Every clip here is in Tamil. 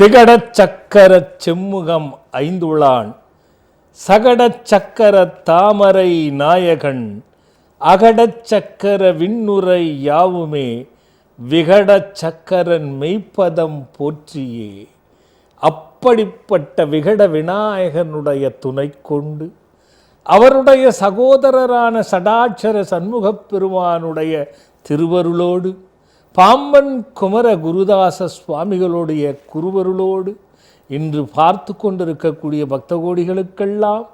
திகடச் சக்கர செம்முகம் ஐந்துளான் சகடச் சக்கர தாமரை நாயகன் அகடச் சக்கர விண்ணுரை யாவுமே விகடச் சக்கரன் மெய்ப்பதம் போற்றியே. அப்படிப்பட்ட விகட விநாயகனுடைய துணை கொண்டு அவருடைய சகோதரரான சடாட்சர சண்முகப் பெருமானுடைய திருவருளோடு பாம்பன் குமர குருதாச சுவாமிகளுடைய குருவருளோடு இன்று பார்த்து கொண்டிருக்கக்கூடிய பக்த கோடிகளுக்கெல்லாம்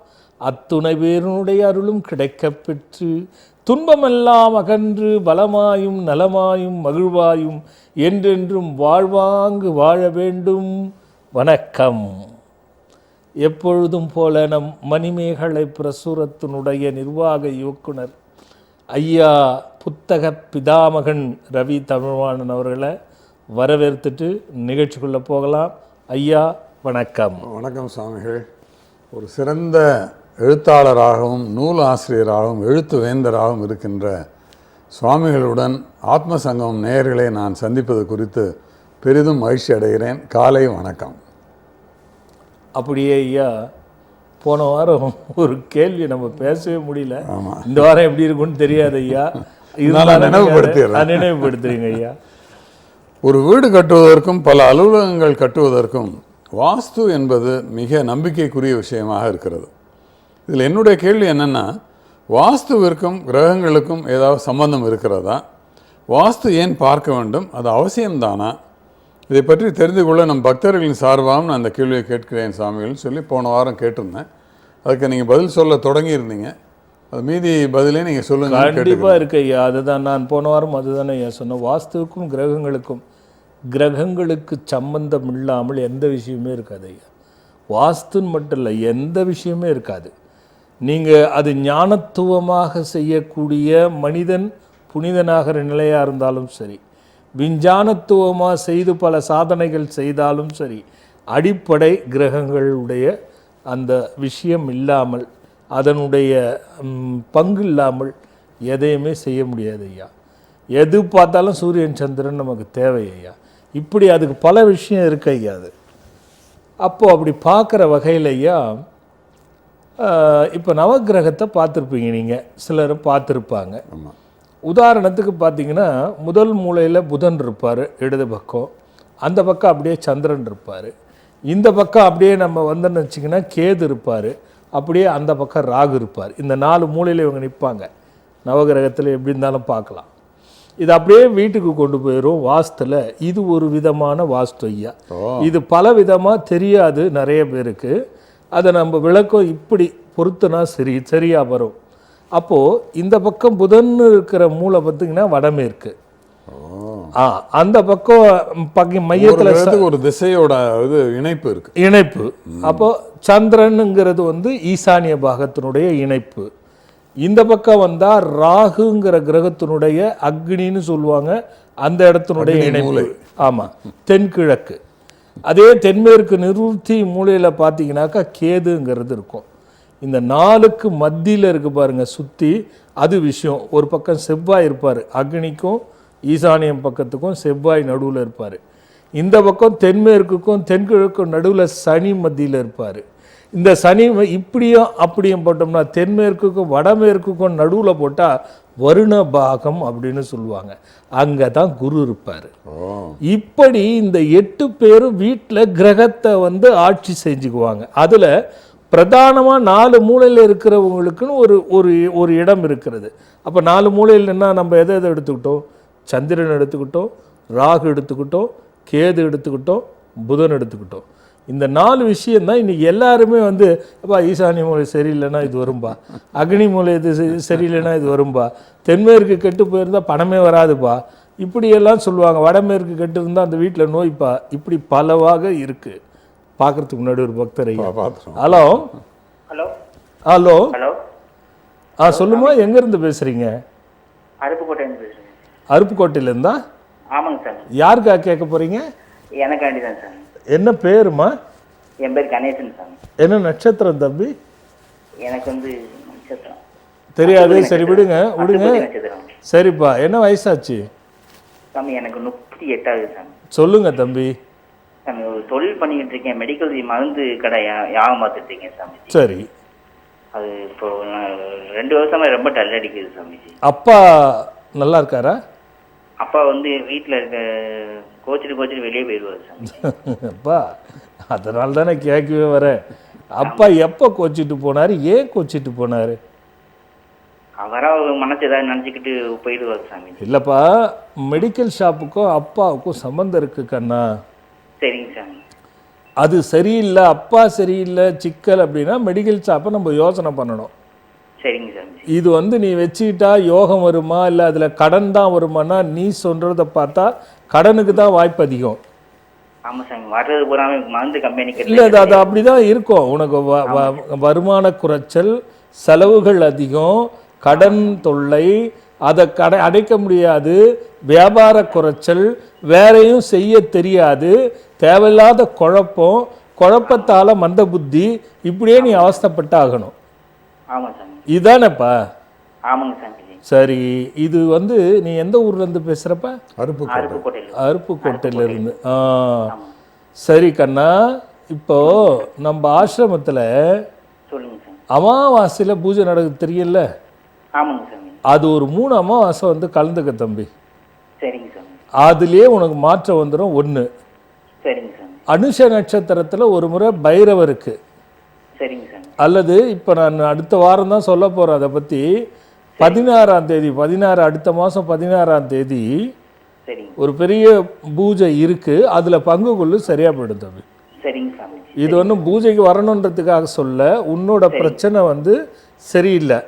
அத்துணை பேருடைய அருளும் கிடைக்கப் பெற்று துன்பமெல்லாம் அகன்று பலமாயும் நலமாயும் மகிழ்வாயும் என்றென்றும் வாழ்வாங்கு வாழ வேண்டும். வணக்கம். எப்பொழுதும் போல நம் மணிமேகலை பிரசுரத்தினுடைய நிர்வாக இயக்குனர் ஐயா புத்தக பிதாமகன் ரவி தமிழ்வாணன் அவர்களை வரவேற்றுட்டு நிகழ்ச்சிக்குள்ளே போகலாம். ஐயா வணக்கம். வணக்கம் சுவாமிகள். ஒரு சிறந்த எழுத்தாளராகவும் நூல் ஆசிரியராகவும் எழுத்து வேந்தராகவும் இருக்கின்ற சுவாமிகளுடன் ஆத்ம சங்கம் நேயர்களை நான் சந்திப்பது குறித்து பெரிதும் மகிழ்ச்சி அடைகிறேன். காலை வணக்கம். அப்படியே ஐயா, போன வாரம் ஒரு கேள்வி நம்ம பேசவே முடியல. இந்த வாரம் எப்படி இருக்குன்னு தெரியாது ஐயா, நினைவுபடுத்துறீங்க ஐயா. ஒரு வீடு கட்டுவதற்கும் பல அலுவலகங்கள் கட்டுவதற்கும் வாஸ்து என்பது மிக நம்பிக்கைக்குரிய விஷயமாக இருக்கிறது. இதில் என்னுடைய கேள்வி என்னென்னா, வாஸ்துவிற்கும் கிரகங்களுக்கும் ஏதாவது சம்பந்தம் இருக்கிறதா? வாஸ்து ஏன் பார்க்க வேண்டும்? அது அவசியம்தானா? இதை பற்றி தெரிந்து கொள்ள நம் பக்தர்களின் சார்பாகவும் நான் அந்த கேள்வியை கேட்கிறேன் சாமிகள்னு சொல்லி போன வாரம் கேட்டிருந்தேன். அதுக்கு நீங்கள் பதில் சொல்ல தொடங்கியிருந்தீங்க. அது மீதி பதிலே நீங்கள் சொல்லுங்கள். கண்டிப்பாக இருக்கு ஐயா. அதுதான் நான் போன வாரம் அதுதானே ஐயா சொன்னேன். வாஸ்துவுக்கும் கிரகங்களுக்கு சம்பந்தம் இல்லாமல் எந்த விஷயமே இருக்காது ஐயா. வாஸ்துன்னு மட்டும் இல்லை, எந்த விஷயமே இருக்காது. நீங்கள் அது ஞானத்துவமாக செய்யக்கூடிய மனிதன் புனிதனாகிற நிலையாக இருந்தாலும் சரி, விஞ்ஞானத்துவமாக செய்து பல சாதனைகள் செய்தாலும் சரி, அடிப்படை கிரகங்களுடைய அந்த விஷயம் இல்லாமல், அதனுடைய பங்கு இல்லாமல் எதையுமே செய்ய முடியாது ஐயா. எது பார்த்தாலும் சூரியன் சந்திரன் நமக்கு தேவை ஐயா. இப்படி அதுக்கு பல விஷயம் இருக்கு ஐயா. அது அப்போது அப்படி பார்க்குற வகையில் ஐயா, இப்போ நவகிரகத்தை பார்த்துருப்பீங்க, நீங்கள் சிலர் பார்த்துருப்பாங்க. உதாரணத்துக்கு பார்த்தீங்கன்னா, முதல் மூலையில் புதன் இருப்பார் இடது பக்கம், அந்த பக்கம் அப்படியே சந்திரன் இருப்பார், இந்த பக்கம் அப்படியே நம்ம வந்தோன்னு வச்சிங்கன்னா கேது இருப்பார், அப்படியே அந்த பக்கம் ராகு இருப்பார். இந்த 4 மூலையில் இவங்க நிற்பாங்க. நவகிரகத்தில் எப்படி இருந்தாலும் பார்க்கலாம். இது அப்படியே வீட்டுக்கு கொண்டு போயிடும் வாஸ்துல. இது ஒரு விதமான வாஸ்து ஐயா. இது பல விதமாக தெரியாது நிறைய பேருக்கு. அதை நம்ம விளக்கம் இப்படி பொறுத்துனா சரியாக வரும். அப்போது இந்த பக்கம் புதன் இருக்கிற மூளை பார்த்திங்கன்னா வடமேற்கு, அந்த பக்கம் மையத்தில் ஒரு திசையோட இது இணைப்பு. அப்போ சந்திரனுங்கிறது ஈசானிய பாகத்தினுடைய இணைப்பு. இந்த பக்கம் வந்தால் ராகுங்கிற கிரகத்தினுடைய அக்னின்னு சொல்லுவாங்க, அந்த இடத்தினுடைய இணைப்பு. ஆமாம், தென்கிழக்கு. அதே தென்மேற்கு நிறுத்தி மூலையில் பார்த்தீங்கன்னாக்கா கேதுங்கிறது இருக்கும். இந்த 4க்கு மத்தியில் இருக்கு பாருங்க சுற்றி, அது விஷயம். ஒரு பக்கம் செவ்வாய் இருப்பார், அக்னிக்கும் ஈசானியம் பக்கத்துக்கும் செவ்வாய் நடுவில் இருப்பார். இந்த பக்கம் தென்மேற்குக்கும் தென்கிழக்கும் நடுவில் சனி மத்தியில் இருப்பார். இந்த சனி இப்படியும் அப்படியும் போட்டோம்னா தென்மேற்குக்கும் வடமேற்குக்கும் நடுவில் போட்டால் வருண பாகம் அப்படின்னு சொல்லுவாங்க, அங்கே தான் குரு இருப்பார். இப்படி இந்த 8 பேரும் வீட்டில் கிரகத்தை ஆட்சி செஞ்சுக்குவாங்க. அதில் பிரதானமாக 4 மூலையில் இருக்கிறவங்களுக்குன்னு ஒரு இடம் இருக்கிறது. அப்போ 4 மூலையில்னா நம்ம எதை எடுத்துக்கிட்டோம்? சந்திரன் எடுத்துக்கிட்டோம், ராகு எடுத்துக்கிட்டோம், கேது எடுத்துக்கிட்டோம், புதன் எடுத்துக்கிட்டோம். இந்த 4 விஷயந்தான் இன்றைக்கி எல்லாருமே அப்பா ஈசானிய மூலை சரியில்லைன்னா இது வரும்பா, அக்னி மூலை இது சரியில்லைன்னா இது வரும்பா, தென்மேற்கு கெட்டு போயிருந்தால் பணமே வராதுப்பா, இப்படியெல்லாம் சொல்லுவாங்க. வடமேற்கு கெட்டு இருந்தால் அந்த வீட்டில் நோய்ப்பா. இப்படி பலவாக இருக்குது. பார்க்குறதுக்கு முன்னாடி ஒரு பக்தர் ஐயா. ஹலோ ஹலோ ஹலோ ஹலோ சொல்லுமா, எங்கேருந்து பேசுகிறீங்க? அருப்புக்கோட்டையிலேருந்து பேசுகிறேன். அருப்புக்கோட்டையிலேருந்தா? ஆமாங்க சார். யாருக்கா கேட்க போகிறீங்க? எனக்காண்டி தான் சார். என்ன பேருமா? என் பேர் கணேசன் சார். என்ன நட்சத்திரம் தம்பி? எனக்கு நட்சத்திரம் தெரியாது. சரி விடுங்க. நட்சத்திரம். சரிப்பா, என்ன வயசாச்சு? சாமி எனக்கு 38 ஆகுது சாமி. சொல்லுங்க தம்பி. சாமி, ஒரு தொழில் பண்ணிக்கிட்டு இருக்கேன். மெடிக்கல் மருந்து கடை யாகம் பார்த்துட்டு இருக்கேன் சாமிஜி. சரி. அது இப்போ 2 வருஷமா ரொம்ப டல் அடிக்குது சாமிஜி. அப்பா நல்லா இருக்காரா? அப்பா வந்து வீட்டில் இருக்க கோச்சிட்டு வெளியே போயிடுவார் சாமி. அப்பா அதனால தானே கேட்கவே வரேன். அப்பா எப்போ கோச்சிட்டு போனார், ஏன் கோச்சிட்டு போனார்? அவராக மனசு ஏதாவது நினச்சிக்கிட்டு போயிடுவார் சாமி. இல்லைப்பா, மெடிக்கல் ஷாப்புக்கும் அப்பாவுக்கும் சம்மந்தம் இருக்கு கண்ணா. சரிங்க சாமி. அது சரியில்லை, அப்பா சரியில்லை, சிக்கல் அப்படின்னா மெடிக்கல் ஷாப்பை நம்ம யோசனை பண்ணணும். சரிங்க சாமி. இது வந்து நீ வச்சுக்கிட்டா யோகம் வருமா இல்லை அதில் கடன் தான் வருமானா, நீ சொல்கிறத பார்த்தா கடனுக்கு தான் வாய்ப்பு அதிகம். ஆமாம் சாமி, வர்றது பூராமே மருந்து கம்பெனி. இல்லை, அது அப்படி தான் இருக்கும். உனக்கு வருமான குறைச்சல், செலவுகள் அதிகம், கடன் தொல்லை, அதை அடைக்க முடியாது, வியாபார குறைச்சல், வேறையும் செய்ய தெரியாது, தேவையில்லாத குழப்பத்தால் மந்த புத்தி, இப்படியே நீ அவஸ்தைப்பட்டு ஆகணும். ஆமாம் சாமி. இதுதானேப்பா? ஆமாங்க சாமி. சரி, இது வந்து நீ எந்த ஊர்லேருந்து பேசுகிறப்ப? அருப்புக்கோட்டையில். அருப்புக்கோட்டையிலேருந்து. சரி கண்ணா, இப்போ நம்ம ஆசிரமத்தில் சொல்லுங்க சாமி. அமாவாசையில் பூஜை நடக்குது தெரியல? ஆமாங்க சாமி. அது ஒரு 3 அமாவாசை வந்து கலந்துக்க தம்பி. சரிங்க சாமி. அதுலேயே உனக்கு மாற்றம் வந்துடும். 1, சரிங்க சாமி. அனுஷ நட்சத்திரத்தில் ஒரு முறை பைரவருக்கு, சரிங்க சாமி. அல்லது இப்போ நான் அடுத்த வாரம் தான் சொல்ல போகிறேன் அதை பற்றி, 16ஆம் தேதி, அடுத்த மாதம் 16ஆம் தேதி ஒரு பெரிய பூஜை இருக்குது, அதில் பங்கு கொள்ளு, சரியாக போயிடும் தம்பி. சரிங்க சாமி. இது ஒன்றும் பூஜைக்கு வரணுன்றதுக்காக சொல்ல, உன்னோட பிரச்சனை வந்து சரியில்லை.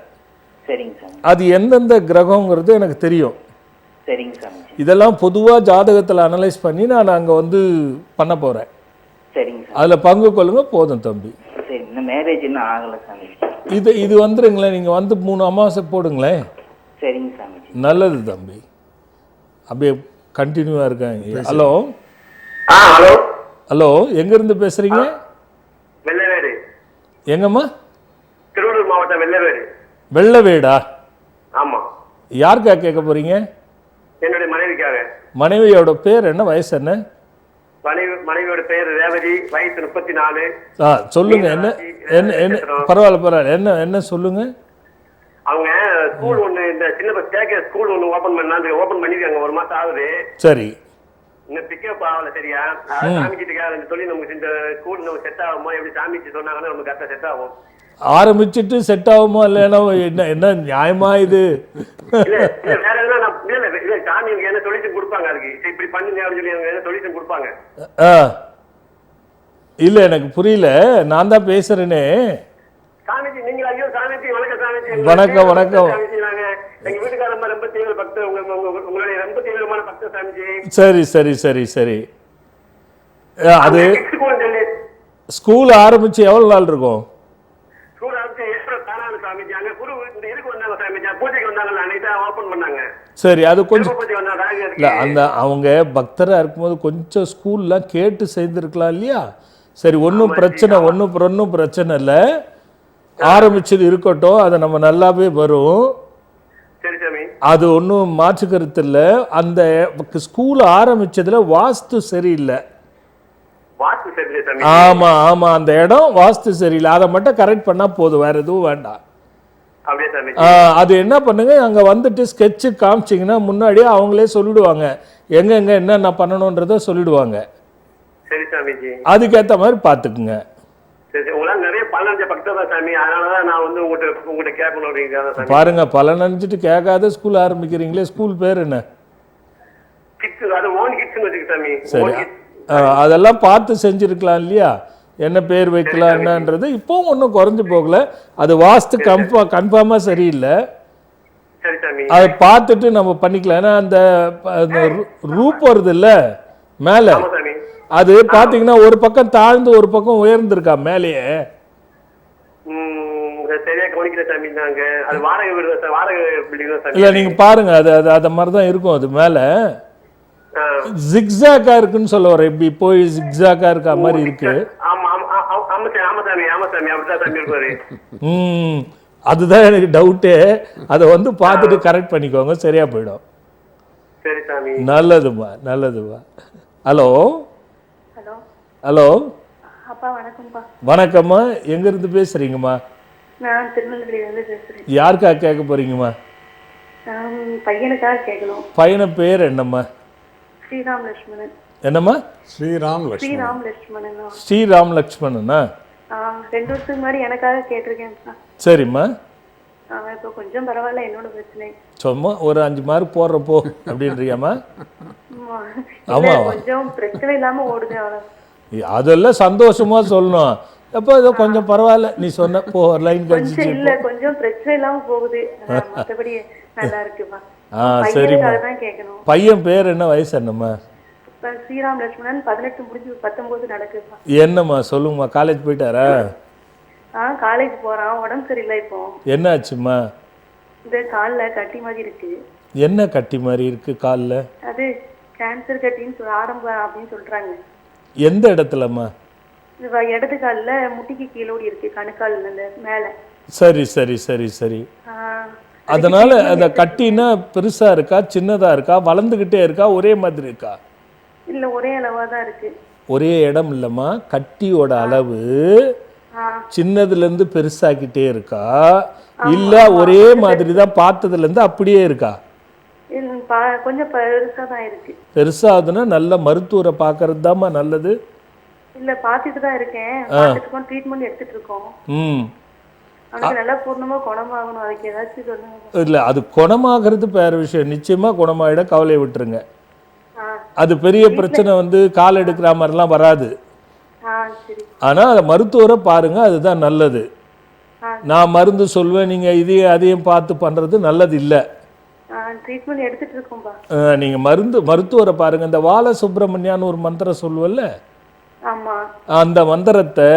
சரிங்க சாமி. அது எந்தெந்த கிரகங்கிறது எனக்கு தெரியும். சரிங்க சாமி. இதெல்லாம் பொதுவாக ஜாதகத்தில் அனலைஸ் பண்ணி நான் அங்கே வந்து பண்ண போகிறேன். சரிங்க சாமி. அதில் பங்கு கொள்ளுங்க, போதும் தம்பி. சரி, இன்னும் மேரேஜ் இன்னும் ஆகலை சாமி. இது வந்துருங்களேன், நீங்கள் வந்து 3 அமாவாசை போடுங்களேன். சரிங்க சாமி. நல்லது தம்பி. அப்படியே கண்டினியூவாக இருக்காங்க. ஹலோ ஹலோ ஹலோ, எங்கேருந்து பேசுகிறீங்க? வெள்ளவேடு. எங்கம்மா? திருவள்ளூர் மாவட்டம் வெள்ளவேடு. வெள்ளவேடா? ஆமா. யாருக்கா கேட்க போகிறீங்க? என்னுடைய மனைவிக்காக. மனைவியோட பேர் என்ன, வயசு என்ன? மனைவியோட பேர் ரேவதி, வயசு 34. சொல்லுங்க. என்ன பரவாயில்ல, என்ன சொல்லுங்க. அவங்க ஸ்கூல் ஒண்ணு, இந்த சின்ன பஸ் ஸ்கூல் ஒண்ணு ஓபன் பண்ணிருக்காங்க, 1 மாசம் ஆகுது. சரி. இன்னும் பிக்கப் ஆகல. சரியா? சாமி கிட்ட சொல்லி நமக்கு இந்த ஸ்கூல் நம்ம செட் ஆகுமோ, எப்படி சாமிச்சு சொன்னாங்கன்னா நமக்கு கரெக்டா செட் ஆகும். ஆரம்பிச்சுட்டு செட் ஆகுமோ இல்லைன்னா என்ன நியாயமா இது? இல்ல வேற எதுனா இல்ல சாமி என்ன சொல்யூஷன் கொடுப்பாங்க, அதுக்கு இப்படி பண்ணுங்க அப்படின்னு சொல்லி என்ன சொல்யூஷன் கொடுப்பாங்க. இல்ல எனக்கு புரியல, நான் தான் பேசுறேனே. சாமிஜி நீங்க ஐயோ சாமிஜி வணக்கம் சாமிஜி. வணக்கம் வணக்கம். எங்க வீட்டுக்காரம்மா ரொம்ப தீவிர பக்தர், உங்களுடைய ரொம்ப தீவிரமான பக்தர் சாமிஜி. சரி சரி சரி சரி. அது ஸ்கூல் ஆரம்பிச்சு எவ்வளவு நாள் இருக்கும்? ஸ்கூல் ஆரம்பிச்சு ஏப்ரல் 4 சாமிஜி. அங்க குரு இந்த இதுக்கு வந்தாங்க சாமிஜி, பூஜைக்கு வந்தாங்க, அன்னைக்கு தான் ஓபன் பண்ணாங்க. சரி, அது கொஞ்சம் பூஜை வந்தாங்க. இல்ல, அந்த அவங்க பக்தரா இருக்கும்போது கொஞ்சம் ஸ்கூல்லாம் கேட்டு செய்திருக்கலாம் இல்லையா? சரி, ஒன்றும் பிரச்சனை இல்லை, ஆரம்பிச்சது இருக்கட்டும், அதை நம்ம நல்லாவே வரும். அது ஒன்றும் மாற்று கருத்து இல்லை. அந்த ஸ்கூல் ஆரம்பிச்சதுல வாஸ்து சரியில்லை. ஆமா ஆமா, அந்த இடம் வாஸ்து சரியில்லை, அதை மட்டும் கரெக்ட் பண்ணா போதும், வேற எதுவும் வேண்டாம். அது என்ன பண்ணுங்க, அங்க வந்துட்டு ஸ்கெட்சு காமிச்சிங்கன்னா முன்னாடியே அவங்களே சொல்லிடுவாங்க, எங்க என்னென்ன பண்ணணும்ன்றத சொல்லிடுவாங்க. அதுக்கேற்ற மாதிரி பார்த்துக்குங்க. பாருங்க, பலன் நினைச்சிட்டு கேட்காத ஸ்கூல் ஆரம்பிக்கிறீங்களே, ஸ்கூல் பேர் என்ன? சரி, அதெல்லாம் பார்த்து செஞ்சிருக்கலாம் இல்லையா, என்ன பேர் வைக்கலாம் என்னன்றது. இப்போவும் ஒன்றும் குறைஞ்சு போகல, அது வாஸ்து கன்ஃபார்மா சரியில்லை, அதை பார்த்துட்டு நம்ம பண்ணிக்கலாம். ஏன்னா அந்த ரூப் வருது இல்ல மேல, அது பாத்தீங்கன்னா ஒரு பக்கம் தாழ்ந்து ஒரு பக்கம் உயர்ந்திருக்கா மேலேயே. இல்ல நீங்க பாருங்க, அது அது மாதிரிதான் இருக்கும். அது மேல ஜிக்ஸாக்கா இருக்குன்னு சொல்ல வர, இப்படி போய் ஜிக்ஸாக்கா இருக்க மாதிரி இருக்கு. அதுதான் எனக்கு டவுட்டே. அதை வந்து பார்த்துட்டு கரெக்ட் பண்ணிக்கோங்க, சரியா போயிடும். நல்லதுமா நல்லதுமா. ஹலோ ஹலோ அப்பா வணக்கம்ப்பா. வணக்கம்மா, எங்கேருந்து பேசுகிறீங்கம்மா? நான் திருநெல்வேலியிலேருந்து பேசுகிறேன். யாருக்கா கேட்க போகிறீங்கம்மா? பையனுக்காக கேட்கணும். பையனை பேர் என்னம்மா? ஸ்ரீராம் லட்சுமணன். என்னம்மா? ஸ்ரீராம் லட்சுமணன். ஸ்ரீராம் லட்சுமணன். ஸ்ரீராம் லக்ஷ்மணனா? 2 வருஷத்துக்கு முன்னாடி எனக்காக கேட்டிருக்கேன்ப்பா. சரிம்மா. அவன் இப்போ கொஞ்சம் பரவாயில்ல, என்னோட பிரச்சனை. சும்மா ஒரு 5 மார்க் போடுறப்போ அப்படின்றியாம்மா? இல்ல, கொஞ்சம் பிரச்சனை இல்லாம ஓடுது அவனை. அதெல்லாம் சந்தோஷமா சொல்லணும். அப்போ ஏதோ கொஞ்சம் பரவாயில்ல நீ சொன்ன போ லைன் கழிச்சு. கொஞ்சம் இல்ல, கொஞ்சம் பிரச்சனை இல்லாம போகுது. மற்றபடி நல்லா இருக்குப்பா. சரிம்மா. பையனுக்காக தான் கேட்கணும். பையன் பேர் என்ன, வயசு என்னம்மா? ஸ்ரீராம் லட்சுமணன். 18 முடிஞ்சு 19 நடக்குதுப்பா. என்னம்மா சொல்லுங்கம்மா, காலேஜ் போயிட்டாரா? காலேஜ் போறான். உடம்பு சரியில்லை இப்போ. என்ன ஆச்சும்மா? இந்த கால்ல கட்டி மாதிரி இருக்கு. என்ன கட்டி மாதிரி இருக்கு காலில்? அது கேன்சர் கட்டின்னு ஆரம்பம் அப்படின்னு சொல்றாங்க. எந்த இடத்துலம்மா? இடது காலில் முட்டிக்கு கீழோடி இருக்கு, கணுக்கால் மேல. சரி சரி சரி சரி. அதனால அந்த கட்டினா பெருசா இருக்கா, சின்னதா இருக்கா, வளர்ந்துகிட்டே இருக்கா, ஒரே மாதிரி இருக்கா? இல்ல, ஒரே அளவா தான் இருக்கு. ஒரே இடம் இல்லம்மா, கட்டியோட அளவு சின்னதுல இருந்து பெருசாக்கிட்டே இருக்கா, இல்ல ஒரே மாதிரி தான் பார்த்ததுல இருந்து அப்படியே இருக்கா? கொஞ்சம் பெருசா தான் இருக்கு. பெருசாகுதுன்னா நல்ல மருத்துவரை பார்க்கறது தாம்மா நல்லது. இல்ல, பார்த்துட்டு தான் இருக்கேன். பார்த்துட்டு ட்ரீட்மெண்ட் எடுத்துட்டு இருக்கோம். அவனுக்கு நல்லா பூர்ணமா குணமாகணும். அதுக்கு ஏதாச்சும் சொல்லுங்க. இல்ல, அது குணமாகிறது வேற விஷயம். நிச்சயமா குணமாயிட, கவலையை விட்டுருங்க. அது பெரிய பிரச்சனை வந்து கால் எடுக்கிற மாதிரிலாம் வராது. ஆனா அதை மருத்துவரை பாருங்க, அதுதான் நல்லது. நான் மருந்து சொல்வேன், நீங்க இதையும் அதையும் பார்த்து பண்றது நல்லது இல்லை. ட்ரீட்மெண்ட் எடுத்துட்டு இருக்கோம்பா. நீங்க மருத்துவரை பாருங்க. இந்த வால சுப்பிரமணியான்னு ஒரு மந்திரம் சொல்லுவல்ல, ஆமா, அந்த மந்திரத்தை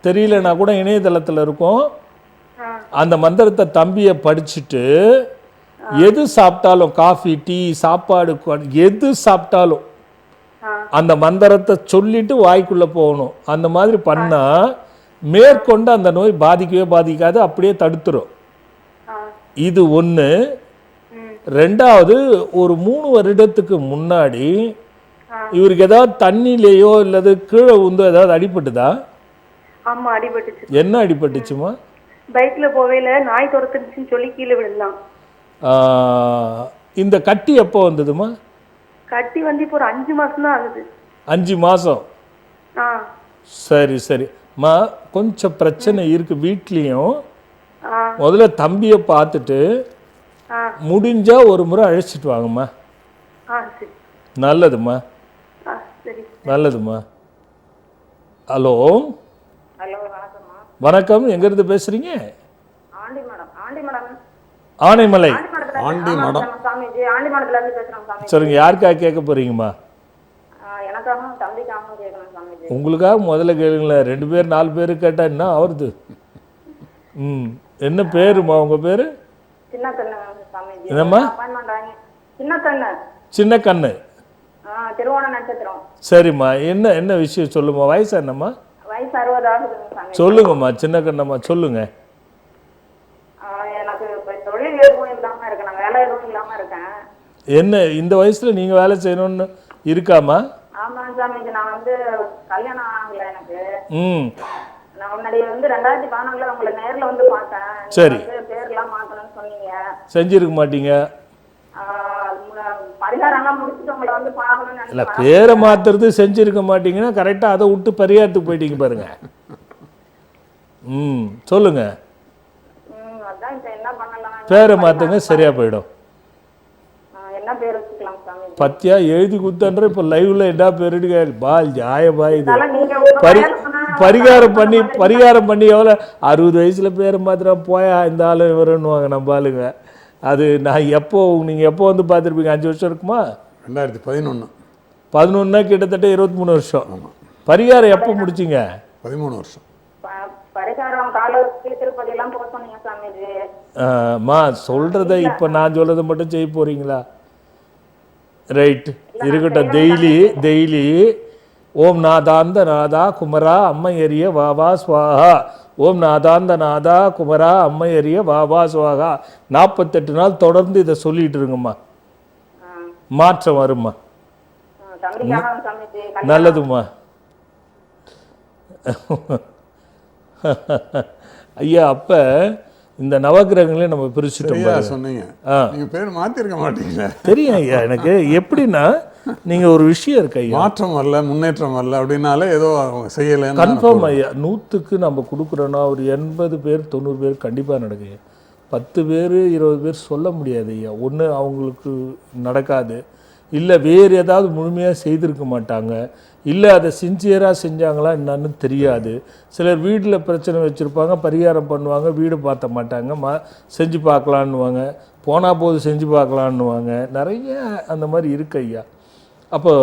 தெரியலனா கூட இணையதளத்துல இருக்கும். அந்த மந்திரத்தை தம்பியை படிச்சுட்டு எது சாப்பிட்டாலும், காஃபி, டீ, சாப்பாடு, எது சாப்பிட்டாலும் அந்த மந்திரத்தை சொல்லிட்டு வாய்க்குள்ள போகணும். அந்த மாதிரி பண்ணா மேற்கொண்டு அந்த நோய் பாதிக்கவே பாதிக்காது, அப்படியே தடுத்துரும். இது ஒன்று. ரெண்டாவது, ஒரு 3 வருடத்துக்கு முன்னாடி இவருக்கு ஏதாவது தண்ணிலேயோ இல்லது கீழே உந்தோ ஏதாவது அடிபட்டுதா? ஆமா, அடிபட்டுச்சு. என்ன அடிபட்டுச்சுமா? பைக்ல போவேல நாய் துரத்துச்சுன்னு சொல்லி கீழே விழலாம். இந்த கட்டி எப்போ வந்ததுமா? கட்டி வந்து இப்போ ஒரு 5 மாசம் தான் ஆகுது. 5 மாசம்? சரி சரி மா, கொஞ்சம் பிரச்சனை இருக்கு வீட்லயும். முதல்ல தம்பியை பார்த்துட்டு முடிஞ்சா ஒரு முறை அழைச்சிட்டு வாங்கம்மா. நல்லதுமா, நல்லதுமா. ஹலோ வணக்கம், எங்க இருந்து பேசுறீங்க? ஆனைமலை. சொல்லுங்க, யாருக்காக கேட்க போறீங்கம்மா? உங்களுக்காக முதல்ல கேளுங்களேன். 2 பேர் 4 பேர் கேட்டா என்ன ஆகுது? என்ன பேருமா உங்க பேரு? என்னம்மா? சின்ன கண்ணு. சரிம்மா, என்ன என்ன விஷயம் சொல்லுமா? வயசு என்னம்மா? சொல்லுங்கம்மா, சின்ன கண்ணம்மா சொல்லுங்க. என்ன இந்த வயசுல நீங்க வேலை செய்யணும்னு இருக்காமா? சரி, செஞ்சிருக்க மாட்டீங்க. இல்ல, பேரை மாத்துறது செஞ்சிருக்க மாட்டீங்கன்னா கரெக்டா அதை விட்டு பரிகாரத்துக்கு போயிட்டீங்க பாருங்க. சொல்லுங்க, பேரை மாத்துங்க, சரியா போயிடும். பத்தியா எழுதி குத்தன்ற இப்ப லைவ்ல என்ன பேரு பால் ஜாய பாய். இது பரிகாரம் பண்ணி எவ்வளோ 60 வயசுல பேரை மாத்திரா போயா இந்த ஆளு இவருன்னுவாங்க நம்ம ஆளுங்க. அது நான் எப்போ, நீங்க எப்போ வந்து பார்த்துருப்பீங்க? 5 வருஷம் இருக்குமா? 2011. 11னா கிட்டத்தட்ட 23 வருஷம். பரிகாரம் எப்போ முடிச்சிங்க? 13 வருஷம். மா சொல்றத இப்ப நான் சொல்றதை மட்டும் செய்ய போறீங்களா? ரைட், இருக்கட்டும். டெய்லி ஓம் நாதாந்த நாதா குமரா அம்மையரிய வாவா ஸ்வாஹா, ஓம் நாதாந்த நாதா குமரா அம்மையரிய வாவா ஸ்வாஹா 48 நாள் தொடர்ந்து இதை சொல்லிட்டு இருங்கம்மா. மாற்றம் வரும்மா. நல்லதும்மா. ஐயா அப்போ இந்த நவகிரகங்களே நம்ம பிரிச்சுட்டோம் சரியா பாருங்க. சொன்னீங்க. நீங்க பேர் மாத்திருக்க மாட்டீங்களே. தெரியும் ஐயா எனக்கு. எப்படின்னா நீங்க ஒரு விஷயம் இருக்கு ஐயா, மாற்றம் வரல, முன்னேற்றம் வரல அப்படின்னாலே ஏதோ அவங்க செய்யலைன்னு கன்ஃபார்ம் ஐயா. 100க்கு நம்ம கொடுக்குறோன்னா ஒரு 80 பேர் 90 பேர் கண்டிப்பாக நடக்குங்க. 10 பேர் 20 பேர் சொல்ல முடியாது ஐயா. ஒன்று அவங்களுக்கு நடக்காது, இல்லை வேறு ஏதாவது முழுமையாக செய்திருக்க மாட்டாங்க, இல்லை அதை சின்சியராக செஞ்சாங்களா என்னன்னு தெரியாது. சிலர் வீட்டில் பிரச்சனை வச்சுருப்பாங்க, பரிகாரம் பண்ணுவாங்க, வீடு பார்த்த மாட்டாங்க, செஞ்சு பார்க்கலான்னுவாங்க, போனால் போது செஞ்சு பார்க்கலான்னுவாங்க. நிறைய அந்த மாதிரி இருக்கு ஐயா. அப்போ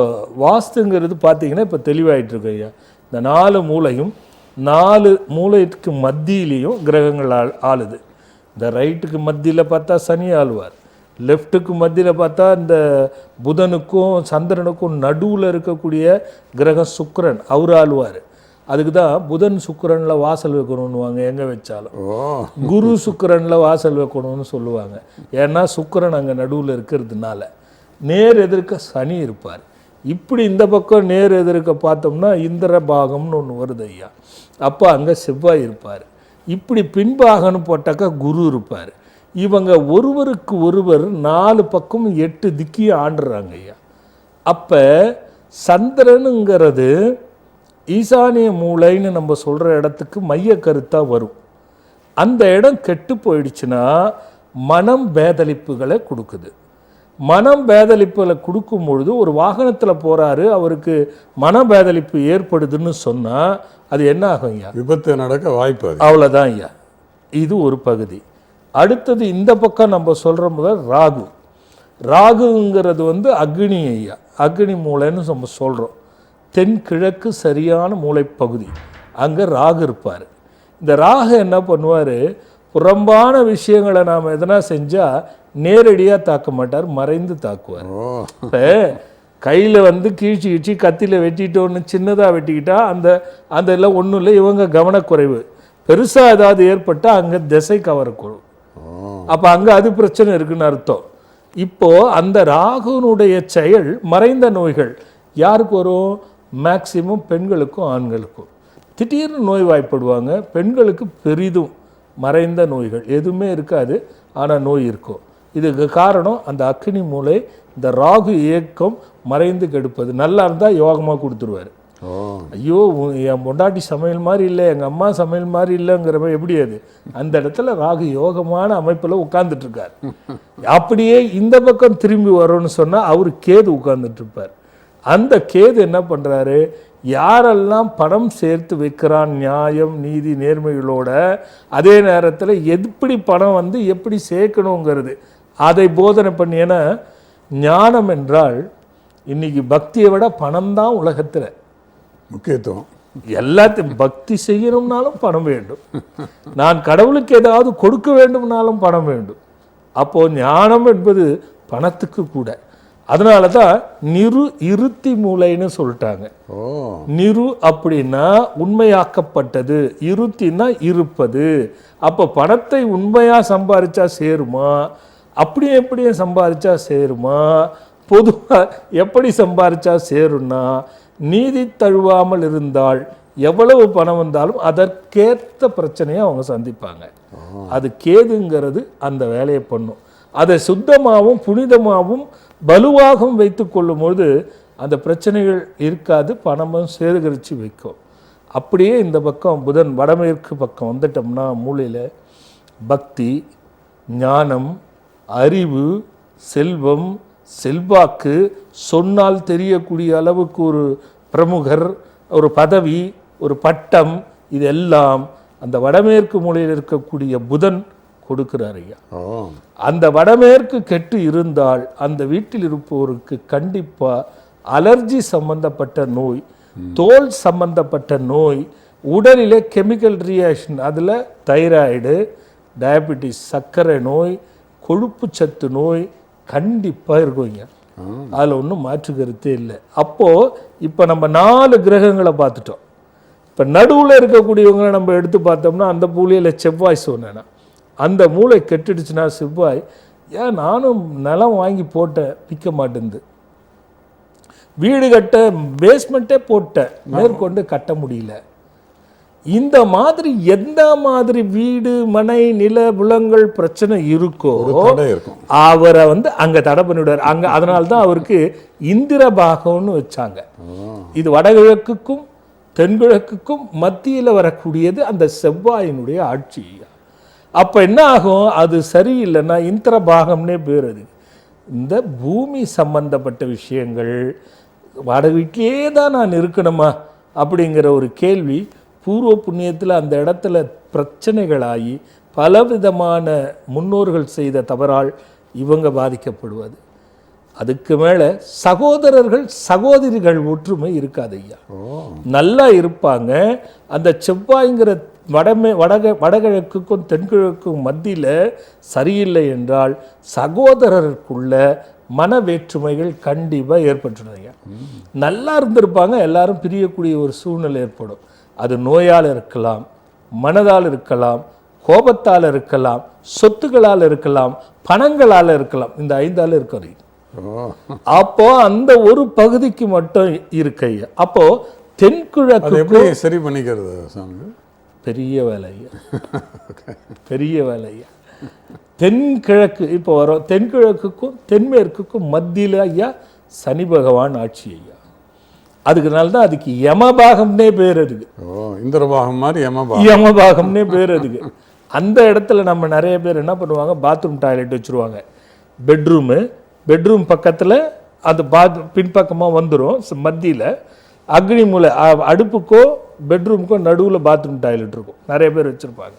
வாஸ்துங்கிறது பார்த்தீங்கன்னா இப்போ தெளிவாயிட்டிருக்கு ஐயா. இந்த 4 மூலையும் 4 மூலைக்கு மத்தியிலையும் கிரகங்கள் ஆளுது. இந்த ரைட்டுக்கு மத்தியில் பார்த்தா சனி ஆளுவார், லெஃப்ட்டுக்கு மத்தியில் பார்த்தா இந்த புதனுக்கும் சந்திரனுக்கும் நடுவில் இருக்கக்கூடிய கிரகம் சுக்கிரன், அவர் ஆளுவார். அதுக்கு தான் புதன் சுக்கிரனில் வாசல் வைக்கணும்னுவாங்க எங்கே வச்சாலும். குரு சுக்கிரனில் வாசல் வைக்கணும்னு சொல்லுவாங்க. ஏன்னா சுக்கிரன் அங்கே நடுவில் இருக்கிறதுனால. நேர் எதிர்க்க சனி இருப்பார். இப்படி இந்த பக்கம் நேர் எதிர்க்க பார்த்தோம்னா இந்திர பாகம்னு ஒன்று வருது ஐயா. அப்போ அங்கே செவ்வாய் இருப்பார். இப்படி பின்பாகம்னு போட்டாக்கா குரு இருப்பார். இவங்க ஒருவருக்கு ஒருவர் 4 பக்கம் 8 திக்கியும் ஆண்டுறாங்க ஐயா. அப்போ சந்திரனுங்கிறது ஈசானிய மூளைன்னு நம்ம சொல்கிற இடத்துக்கு மைய கருத்தாக வரும். அந்த இடம் கெட்டு போயிடுச்சுன்னா மனம் பேதளிப்புகளை கொடுக்குது. மனம் பேதளிப்புகளை கொடுக்கும் பொழுது ஒரு வாகனத்தில் போகிறாரு, அவருக்கு மன பேதளிப்பு ஏற்படுதுன்னு சொன்னால் அது என்ன ஆகும் ஐயா? விபத்து நடக்க வாய்ப்பு. அவ்வளோதான் ஐயா. இது ஒரு பகுதி. அடுத்தது இந்த பக்கம் நம்ம சொல்கிற முதல் ராகு. ராகுங்கிறது அக்னி ஐயா, அக்னி மூளைன்னு நம்ம சொல்கிறோம். தென்கிழக்கு சரியான மூளைப்பகுதி, அங்கே ராகு இருப்பார். இந்த ராகு என்ன பண்ணுவார், புறம்பான விஷயங்களை நாம் எதனா செஞ்சால் நேரடியாக தாக்க மாட்டார், மறைந்து தாக்குவார். இப்போ கையில் கீழ்ச்சி கத்தியில் வெட்டிட்டோன்னு சின்னதாக வெட்டிக்கிட்டா அந்த எல்லாம் ஒன்றும் இல்லை, இவங்க கவனக்குறைவு. பெருசாக ஏதாவது ஏற்பட்டால் அங்கே திசை கவரக்குழு, அப்போ அங்கே அது பிரச்சனை இருக்குன்னு அர்த்தம். இப்போது அந்த ராகுனுடைய செயல் மறைந்த நோய்கள் யாருக்கு வரும்? மேக்சிமம் பெண்களுக்கும் ஆண்களுக்கும். திடீர்னு நோய் வாய்ப்படுவாங்க. பெண்களுக்கு பெரிதும் மறைந்த நோய்கள் எதுவுமே இருக்காது, ஆனால் நோய் இருக்கும். இதுக்கு காரணம் அந்த அக்னி மூளை, இந்த ராகு இயக்கம் மறைந்து கெடுப்பது. நல்லா இருந்தால் யோகமாக கொடுத்துருவார். ஐயோ என் பொண்டாட்டி சமையல் மாதிரி இல்லை, எங்கள் அம்மா சமையல் மாதிரி இல்லைங்கிறப்ப எப்படி அது? அந்த இடத்துல ராகு யோகமான அமைப்பில் உட்கார்ந்துட்டுருக்கார். அப்படியே இந்த பக்கம் திரும்பி வரோன்னு சொன்னால் அவர் கேது உட்கார்ந்துட்டு இருப்பார். அந்த கேது என்ன பண்ணுறாரு, யாரெல்லாம் பணம் சேர்த்து வைக்கிறான் நியாயம் நீதி நேர்மைகளோட, அதே நேரத்தில் எப்படி பணம் எப்படி சேர்க்கணுங்கிறது அதை போதனை பண்ணியேன்னா, ஞானம் என்றால் இன்னைக்கு பக்தியை விட பணம் தான் உலகத்தில் முக்கியத்துவம். எல்லாத்தையும் பக்தி செய்யணும்னாலும் பணம் வேண்டும், நான் கடவுளுக்கு ஏதாவது கொடுக்க வேண்டும்னாலும் பணம் வேண்டும். அப்போது ஞானம் என்பது பணத்துக்கு கூட. அதனால தான் இருத்தி மூளைன்னு சொல்லிட்டாங்க. நிரு அப்படின்னா உண்மையாக்கப்பட்டது, இருத்தின்னா இருப்பது. அப்போ பணத்தை உண்மையாக சம்பாதிச்சா சேருமா, அப்படியே சம்பாதிச்சா சேருமா, பொதுவாக எப்படி சம்பாதிச்சா சேரும்னா, நீதி தழுவாமல் இருந்தால் எவ்வளவு பணம் வந்தாலும் அதற்கேற்ற பிரச்சனையை அவங்க சந்திப்பாங்க. அது கேதுங்கிறது அந்த வேலையை பண்ணும். அதை சுத்தமாகவும் புனிதமாகவும் வலுவாகவும் வைத்து கொள்ளும்போது அந்த பிரச்சனைகள் இருக்காது, பணமும் சேகரித்து வைக்கும். அப்படியே இந்த பக்கம் புதன் வடமேற்கு பக்கம் வந்துட்டோம்னா மூலையில் பக்தி, ஞானம், அறிவு, செல்வம், செல்வாக்கு, சொன்னால் தெரியக்கூடிய அளவுக்கு ஒரு பிரமுகர், ஒரு பதவி, ஒரு பட்டம், இதெல்லாம் அந்த வடமேற்கு மூலையில் இருக்கக்கூடிய புதன் கொடுக்கிறார் ஐயா. அந்த வடமேற்கு கெட்டு இருந்தால் அந்த வீட்டில் இருப்பவருக்கு கண்டிப்பாக அலர்ஜி சம்பந்தப்பட்ட நோய், தோல் சம்பந்தப்பட்ட நோய், உடலிலே கெமிக்கல் ரியாக்ஷன், அதில் தைராய்டு, டயபெட்டிஸ், சர்க்கரை நோய், கொழுப்பு சத்து நோய் கண்டிப்பாக இருக்குங்க. அதில் ஒன்றும் மாற்று கருத்தே இல்லை. அப்போது இப்போ நம்ம 4 கிரகங்களை பார்த்துட்டோம். இப்போ நடுவில் இருக்கக்கூடியவங்களை நம்ம எடுத்து பார்த்தோம்னா அந்த மூலையில் செவ்வாய் சொன்னேன்னா, அந்த மூளை கெட்டுடுச்சுன்னா செவ்வாய், ஏன் நானும் நிலம் வாங்கி போட்டேன் விற்க மாட்டேங்குது, வீடு கட்ட பேஸ்மெண்ட்டே போட்டேன் மேற்கொண்டு கட்ட முடியல, இந்த மாதிரி எந்த மாதிரி வீடு மனை நில புலங்கள் பிரச்சனை இருக்கோ தடை இருக்கும். அவரை அங்க தடை பண்ணிவிடுவார். அங்க அதனால்தான் அவருக்கு இந்திர பாகம்னு வச்சாங்க. இது வடகிழக்குக்கும் தென்கிழக்குக்கும் மத்தியில் வரக்கூடியது அந்த செவ்வாயினுடைய ஆட்சி. அப்ப என்ன ஆகும், அது சரியில்லைன்னா இந்திர பாகம்னே பேர். அது இந்த பூமி சம்பந்தப்பட்ட விஷயங்கள் வடகிழக்கே தான் நான் இருக்கணுமா அப்படிங்கிற ஒரு கேள்வி பூர்வ புண்ணியத்தில் அந்த இடத்துல பிரச்சனைகளாகி பலவிதமான முன்னோர்கள் செய்த தவறால் இவங்க பாதிக்கப்படுவது. அதுக்கு மேலே சகோதரர்கள் சகோதரிகள் ஒற்றுமை இருக்காது ஐயா. நல்லா இருப்பாங்க. அந்த செவ்வாய்ங்கிற வடகிழக்குக்கும் தென்கிழக்கும் மத்தியில் சரியில்லை என்றால் சகோதரருக்குள்ள மன வேற்றுமைகள் கண்டிப்பாக ஏற்பட்டுருங்க. நல்லா இருந்திருப்பாங்க, எல்லாரும் பிரியக்கூடிய ஒரு சூழ்நிலை ஏற்படும். அது நோயால் இருக்கலாம், மனதால் இருக்கலாம், கோபத்தால் இருக்கலாம், சொத்துக்களால் இருக்கலாம், பணங்களால் இருக்கலாம். இந்த 5 ஆள் இருக்கிறது. அப்போ அந்த ஒரு பகுதிக்கு மட்டும் இருக்கையா. அப்போ தென்கிழக்கு சரி பண்ணிக்கிறது சாமி பெரிய வேலையா, பெரிய வேலையா. தென்கிழக்கு இப்போ வரும், தென்கிழக்குக்கும் தென்மேற்குக்கும் மத்தியில் ஐயா சனி பகவான் ஆட்சி ஐயா. அதுக்குனால தான் அதுக்கு யமபாகம்னே பேர். அதுக்கு இந்திரபாகம் மாதிரி யமபாகம்னே பேர். அதுக்கு அந்த இடத்துல நம்ம நிறைய பேர் என்ன பண்ணுவாங்க, பாத்ரூம் டாய்லெட் வச்சுருவாங்க. பெட்ரூம் பக்கத்தில் அது பின்பக்கமாக வந்துடும். மத்தியில் அக்னி மூலை, அடுப்புக்கோ பெட்ரூமுக்கோ நடுவில் பாத்ரூம் டாய்லெட் இருக்கும். நிறைய பேர் வச்சுருப்பாங்க.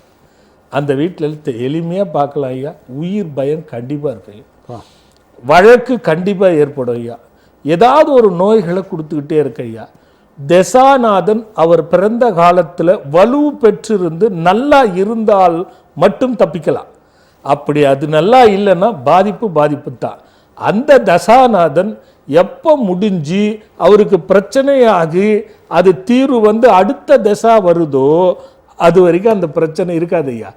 அந்த வீட்டில் எளிமையாக பார்க்கலாம் ஐயா. உயிர் பயம் கண்டிப்பாக இருக்கு ஐயா. வழக்கு கண்டிப்பாக ஏற்படும் ஐயா. ஏதாவது ஒரு நோய்களை கொடுத்துக்கிட்டே இருக்கு ஐயா. தசாநாதன் அவர் பிறந்த காலத்தில் வலு பெற்றிருந்து நல்லா இருந்தால் மட்டும் தப்பிக்கலாம். அப்படி அது நல்லா இல்லைன்னா பாதிப்பு தான். அந்த தசாநாதன் எப்போ முடிஞ்சு அவருக்கு பிரச்சனையாகி அது தீர்வு அடுத்த தசா வருதோ அது வரைக்கும் அந்த பிரச்சனை இருக்காது ஐயா.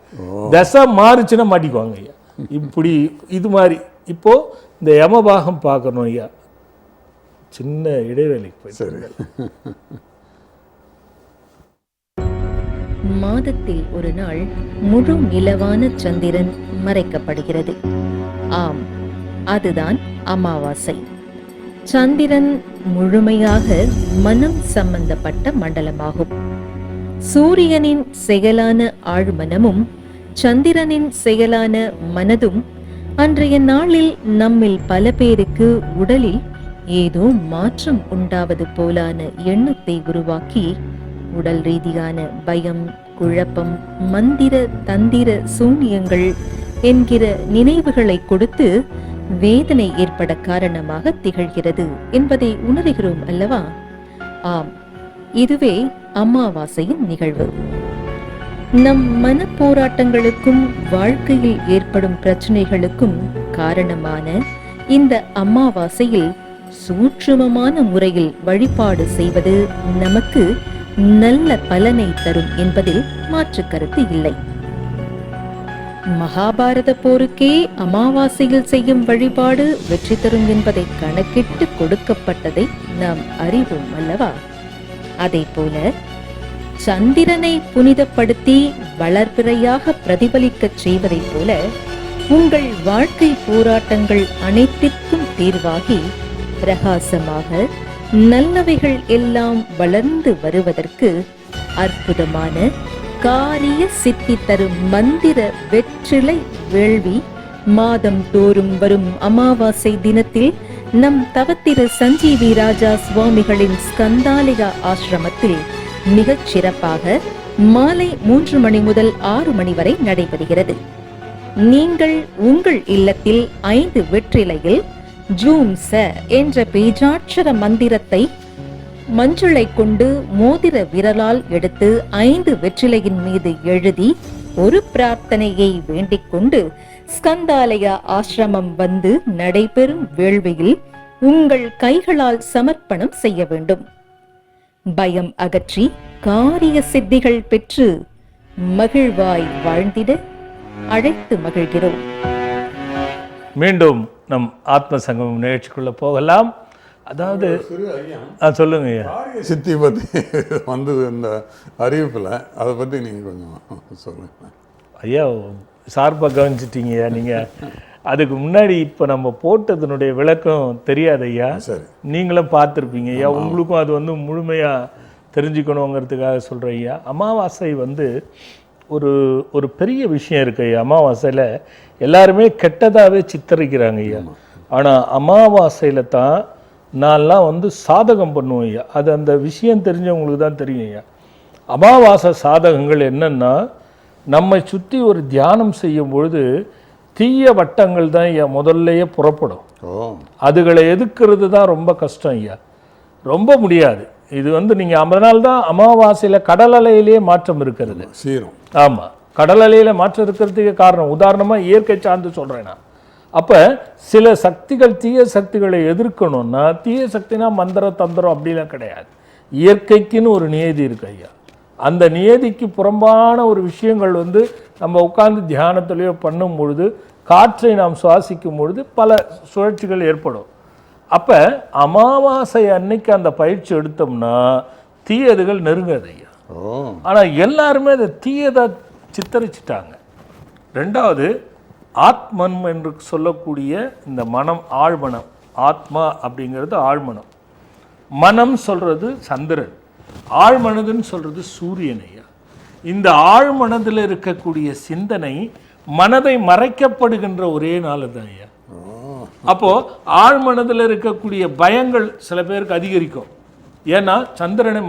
தசை மாறுச்சுன்னா மாட்டிக்குவாங்க ஐயா. இப்படி இது மாதிரி இப்போ இந்த யமபாகம் பார்க்கணும் ஐயா. சின்ன இடைவேளைக்கு போய் மாதத்தில் ஒரு நாள் முழு நிலவான சந்திரன் மறைக்கப்படுகிறது. ஆம், அதுதான் அமாவாசை. சந்திரன் முழுமையாக மனம் சம்பந்தப்பட்ட மண்டலமாகும். சூரியனின் செயலான ஆழ்மனமும் சந்திரனின் செயலான மனதும் அன்றைய நாளில் நம்மில் பல பேருக்கு உடலில் ஏதோ மாற்றம் உண்டாவது போலான எண்ணத்தை உருவாக்கி உடல் ரீதியான பயம், குழப்பம், மந்திர தந்திர சூன்யங்கள் என்கிற நினைவுகளை கொடுத்து வேதனை ஏற்பட காரணமாக திகழ்கிறது என்பதை உணர்கிறோம் அல்லவா? ஆம், இதுவே அமாவாசையின் நிகழ்வு. நம் மன போராட்டங்களுக்கும் வாழ்க்கையில் ஏற்படும் பிரச்சனைகளுக்கும் காரணமான இந்த அமாவாசையில் சூட்சுமமான முறையில் வழிபாடு செய்வது நமக்கு நல்ல பலனை தரும் என்பதில் மாற்று கருத்து இல்லை. மகாபாரத போருக்கே அமாவாசையில் செய்யும் வழிபாடு வெற்றி தரும் என்பதை கணக்கிட்டு கொடுக்கப்பட்டதை நாம் அறிவோம் அல்லவா? அதே போல சந்திரனை புனிதப்படுத்தி வளர்பிறையாக பிரதிபலிக்க செய்வதைப் போல உங்கள் வாழ்க்கை போராட்டங்கள் அனைத்திற்கும் தீர்வாகி பிரகாசமாக நல்லவைகள் எல்லாம் வளர்ந்து வருவதற்கு அற்புதமான காரிய சித்தி தரும் மந்திர வெற்றிலை வேள்வி மாதம் தோறும் வரும் அமாவாசை தினத்தில் நம் தவத்திரு சஞ்சீவி ராஜா சுவாமிகளின் ஸ்கந்தாலயா ஆசிரமத்தில் மிகச் சிறப்பாக மாலை 3 மணி முதல் 6 மணி வரை நடைபெறுகிறது. நீங்கள் உங்கள் இல்லத்தில் 5 வெற்றிலையில் ஜூம் ச என்ற பீஜாட்சர மந்திரத்தை மஞ்சளை கொண்டு மோதிர விரலால் எடுத்து 5 வெற்றிலையின் மீது எழுதி ஒரு பிரார்த்தனையை வேண்டிக் கொண்டு ஸ்கந்தாலயா ஆசிரமம் வந்து நடைபெறும் வேள்வியில் உங்கள் கைகளால் சமர்ப்பணம் செய்ய வேண்டும். பயம் அகற்றி காரிய சித்திகள் பெற்று மகிழ்வாய் வாழ்ந்திட அழைத்து மகிழ்கிறோம். மீண்டும் நம் ஆத்ம சங்கமம் நிகழ்ச்சிக்குள்ள போகலாம். அதாவது சிறு ஐயம் சொல்லுங்க ஐயா. காரிய சித்தி பற்றி வந்தது இந்த அறிவிப்பில், அதை பற்றி நீங்கள் கொஞ்சம் சொல்லுங்கள் ஐயா. சார்பாக கவனிச்சிட்டீங்கய்யா நீங்கள். அதுக்கு முன்னாடி இப்போ நம்ம போட்டதனுடைய விளக்கம் தெரியாது ஐயா. சரி, நீங்களும் பார்த்துருப்பீங்க ஐயா. உங்களுக்கும் அது வந்து முழுமையாக தெரிஞ்சுக்கணுங்கிறதுக்காக சொல்கிறேன் ஐயா. அமாவாசை வந்து ஒரு பெரிய விஷயம் இருக்கு ஐயா. அமாவாசையில் எல்லாருமே கெட்டதாகவே சித்தரிக்கிறாங்க ஐயா. ஆனால் அமாவாசையில் தான் நான்லாம் வந்து சாதகம் பண்ணுவோம் ஐயா. அது அந்த விஷயம் தெரிஞ்சவங்களுக்கு தான் தெரியும் ஐயா. அமாவாசை சாதகங்கள் என்னென்னா, நம்மை சுற்றி ஒரு தியானம் செய்யும் பொழுது தீய வட்டங்கள் தான் ஐயா முதல்லையே புறப்படும். அதுகளை எதிர்க்கிறது தான் ரொம்ப கஷ்டம் ஐயா. ரொம்ப முடியாது. இது வந்து நீங்கள் அதனால்தான் அமாவாசையில் கடல் அலையிலேயே மாற்றம் இருக்கிறது. ஆமாம், கடல் அலையில் மாற்றம் இருக்கிறதுக்கு காரணம் உதாரணமாக இயற்கை சார்ந்து சொல்கிறேன் நான். அப்போ சில சக்திகள் தீய சக்திகளை எதிர்க்கணும்னா, தீய சக்தினா மந்திர தந்திரம் அப்படிலாம் கிடையாது. இயற்கைக்குன்னு ஒரு நியதி இருக்கு ஐயா. அந்த நியதிக்கு புறம்பான ஒரு விஷயங்கள் வந்து நம்ம உட்கார்ந்து தியானத்திலேயோ பண்ணும் பொழுது, காற்றை நாம் சுவாசிக்கும் பொழுது பல சுழற்சிகள் ஏற்படும். அப்போ அமாவாசை அன்னைக்கு அந்த பயிற்சி எடுத்தோம்னா தீயதுகள் நெருங்காது ஐயா. ஆனால் எல்லாருமே அதை தீயதை சித்தரிச்சிட்டாங்க. ரெண்டாவது, ஆத்மன் என்று சொல்லக்கூடிய இந்த மனம், ஆழ்மனம். ஆத்மா அப்படிங்கிறது ஆழ்மனம். மனம் சொல்கிறது சந்திரன், ஆழ்மனதுன்னு சொல்கிறது சூரியன் ஐயா. இந்த ஆழ்மனதில் இருக்கக்கூடிய சிந்தனை மனதை மறைக்கப்படுகின்ற ஒரே நாள் தான் ஐயா. அப்போது ஆழ்மனதில் இருக்கக்கூடிய பயங்கள் சில பேருக்கு அதிகரிக்கும். ஏன்னா சந்திரனை